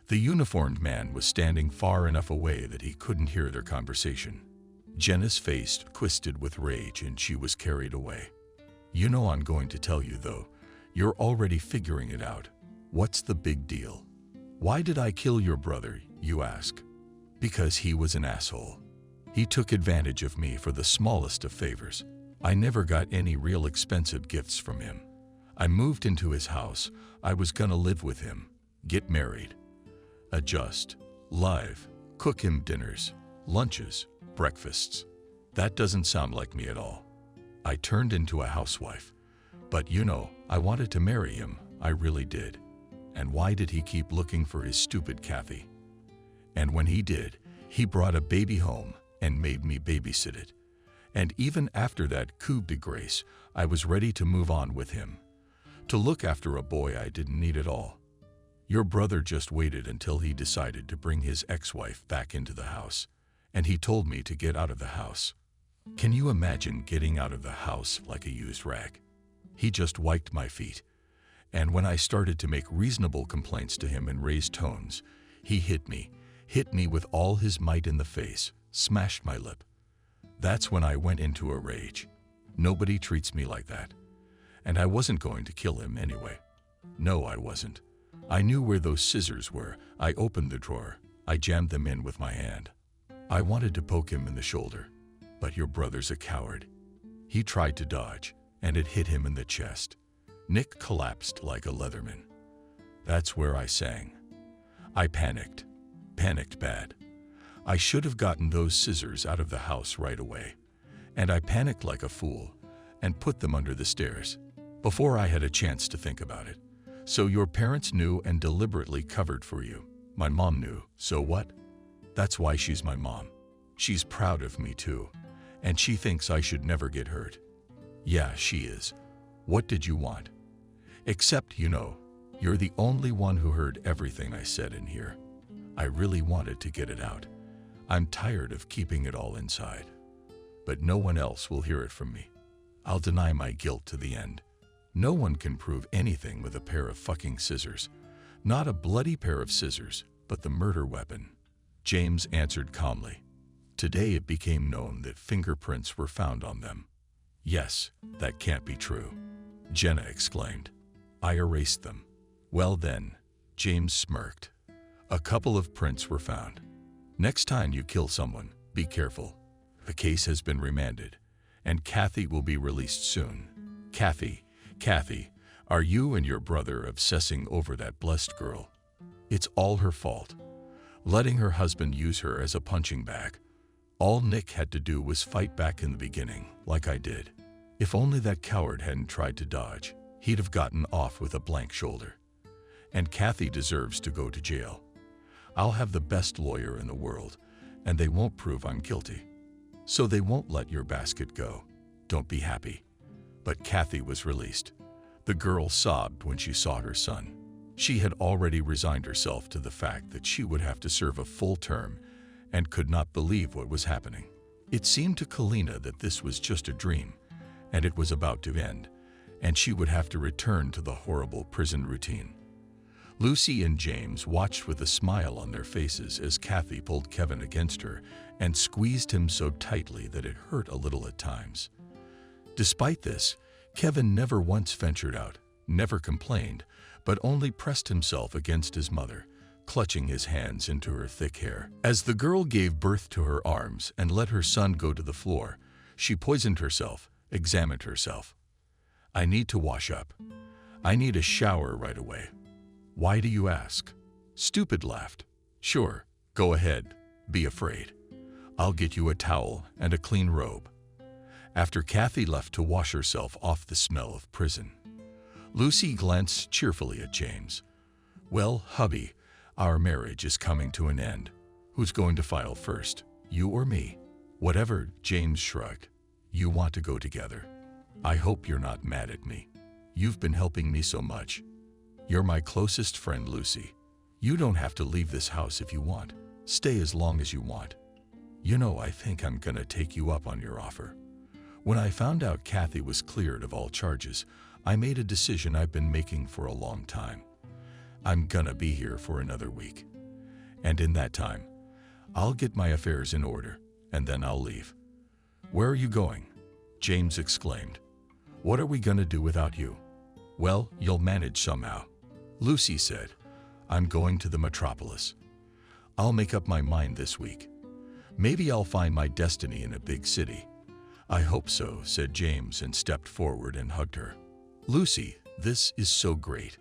The uniformed man was standing far enough away that he couldn't hear their conversation. Jenna's face twisted with rage and she was carried away. "You know I'm going to tell you, though. You're already figuring it out. What's the big deal?" Why did I kill your brother, you ask? Because he was an asshole. He took advantage of me for the smallest of favors. I never got any real expensive gifts from him. I moved into his house. I was gonna live with him, get married, adjust, live, cook him dinners, lunches, breakfasts. That doesn't sound like me at all. I turned into a housewife. But you know, I wanted to marry him, I really did. And why did he keep looking for his stupid Kathy? And when he did, he brought a baby home and made me babysit it. And even after that coup de grace, I was ready to move on with him, to look after a boy I didn't need at all. Your brother just waited until he decided to bring his ex-wife back into the house, and he told me to get out of the house. Can you imagine getting out of the house like a used rag? He just wiped my feet, and when I started to make reasonable complaints to him in raised tones, he hit me with all his might in the face, smashed my lip. That's when I went into a rage. Nobody treats me like that. And I wasn't going to kill him anyway. No, I wasn't. I knew where those scissors were. I opened the drawer. I jammed them in with my hand. I wanted to poke him in the shoulder, but your brother's a coward. He tried to dodge, and it hit him in the chest. Nick collapsed like a Leatherman. That's where I sang. I panicked bad. I should have gotten those scissors out of the house right away. And I panicked like a fool and put them under the stairs before I had a chance to think about it. So your parents knew and deliberately covered for you. My mom knew, so what? That's why she's my mom. She's proud of me too, and she thinks I should never get hurt. Yeah, she is. What did you want? Except, you know, you're the only one who heard everything I said in here. I really wanted to get it out. I'm tired of keeping it all inside. But no one else will hear it from me. I'll deny my guilt to the end. No one can prove anything with a pair of fucking scissors. Not a bloody pair of scissors, but the murder weapon. James answered calmly. Today it became known that fingerprints were found on them. Yes, that can't be true, Jenna exclaimed. I erased them. Well then, James smirked. A couple of prints were found. Next time you kill someone, be careful. The case has been remanded, and Kathy will be released soon. Kathy, are you and your brother obsessing over that blessed girl? It's all her fault. Letting her husband use her as a punching bag. All Nick had to do was fight back in the beginning, like I did. If only that coward hadn't tried to dodge, he'd have gotten off with a blank shoulder. And Kathy deserves to go to jail. I'll have the best lawyer in the world, and they won't prove I'm guilty. So they won't let your basket go. Don't be happy. But Kathy was released. The girl sobbed when she saw her son. She had already resigned herself to the fact that she would have to serve a full term and could not believe what was happening. It seemed to Kalina that this was just a dream, and it was about to end, and she would have to return to the horrible prison routine. Lucy and James watched with a smile on their faces as Kathy pulled Kevin against her and squeezed him so tightly that it hurt a little at times. Despite this, Kevin never once ventured out, never complained, but only pressed himself against his mother, clutching his hands into her thick hair. As the girl gave birth to her arms and let her son go to the floor, she poisoned herself, examined herself. I need to wash up. I need a shower right away. Why do you ask? Stupid laughed. Sure, go ahead, be afraid. I'll get you a towel and a clean robe. After Kathy left to wash herself off the smell of prison, Lucy glanced cheerfully at James. Well, hubby, our marriage is coming to an end. Who's going to file first, you or me? Whatever, James shrugged. You want to go together. I hope you're not mad at me. You've been helping me so much. You're my closest friend, Lucy. You don't have to leave this house if you want. Stay as long as you want. You know, I think I'm gonna take you up on your offer. When I found out Kathy was cleared of all charges, I made a decision I've been making for a long time. I'm gonna be here for another week. And in that time, I'll get my affairs in order, and then I'll leave. Where are you going? James exclaimed. What are we gonna do without you? Well, you'll manage somehow. Lucy said, I'm going to the metropolis. I'll make up my mind this week. Maybe I'll find my destiny in a big city. I hope so, said James and stepped forward and hugged her. Lucy, this is so great.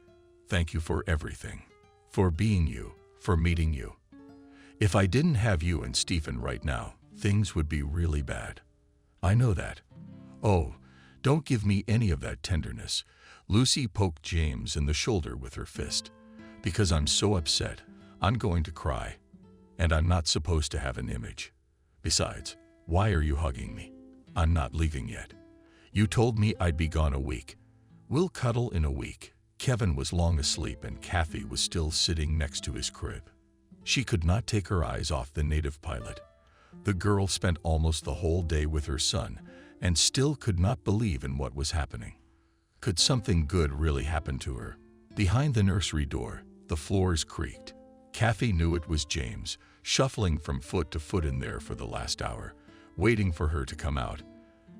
Thank you for everything. For being you, for meeting you. If I didn't have you and Stephen right now, things would be really bad. I know that. Oh, don't give me any of that tenderness. Lucy poked James in the shoulder with her fist. Because I'm so upset, I'm going to cry. And I'm not supposed to have an image. Besides, why are you hugging me? I'm not leaving yet. You told me I'd be gone a week. We'll cuddle in a week. Kevin was long asleep and Kathy was still sitting next to his crib. She could not take her eyes off the native pilot. The girl spent almost the whole day with her son and still could not believe in what was happening. Could something good really happen to her? Behind the nursery door, the floors creaked. Kathy knew it was James, shuffling from foot to foot in there for the last hour, waiting for her to come out.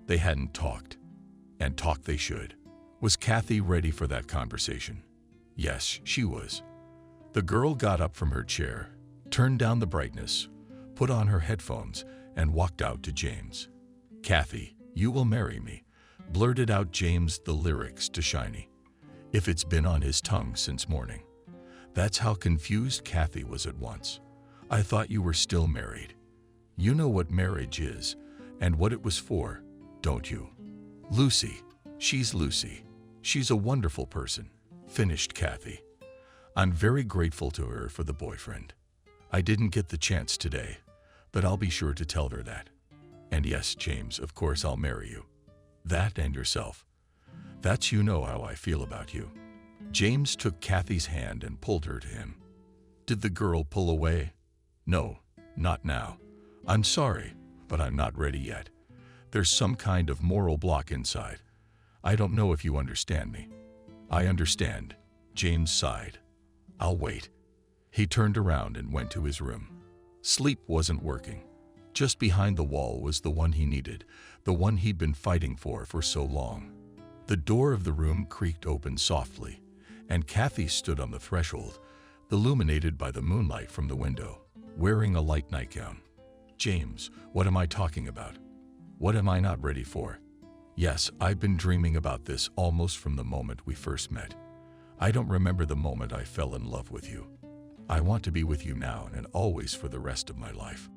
They hadn't talked, and talk they should. Was Kathy ready for that conversation? Yes, she was. The girl got up from her chair, turned down the brightness, put on her headphones, and walked out to James. Kathy, you will marry me, blurted out James the lyrics to Shiny. If it's been on his tongue since morning. That's how confused Kathy was at once. I thought you were still married. You know what marriage is and what it was for, don't you? Lucy, she's Lucy. She's a wonderful person, finished Kathy. I'm very grateful to her for the boyfriend. I didn't get the chance today, but I'll be sure to tell her that. And yes, James, of course I'll marry you. That and yourself. That's you know how I feel about you. James took Kathy's hand and pulled her to him. Did the girl pull away? No, not now. I'm sorry, but I'm not ready yet. There's some kind of moral block inside. I don't know if you understand me. I understand, James sighed. I'll wait. He turned around and went to his room. Sleep wasn't working. Just behind the wall was the one he needed, the one he'd been fighting for so long. The door of the room creaked open softly, and Kathy stood on the threshold, illuminated by the moonlight from the window, wearing a light nightgown. James, what am I talking about? What am I not ready for? Yes, I've been dreaming about this almost from the moment we first met. I don't remember the moment I fell in love with you. I want to be with you now and always for the rest of my life.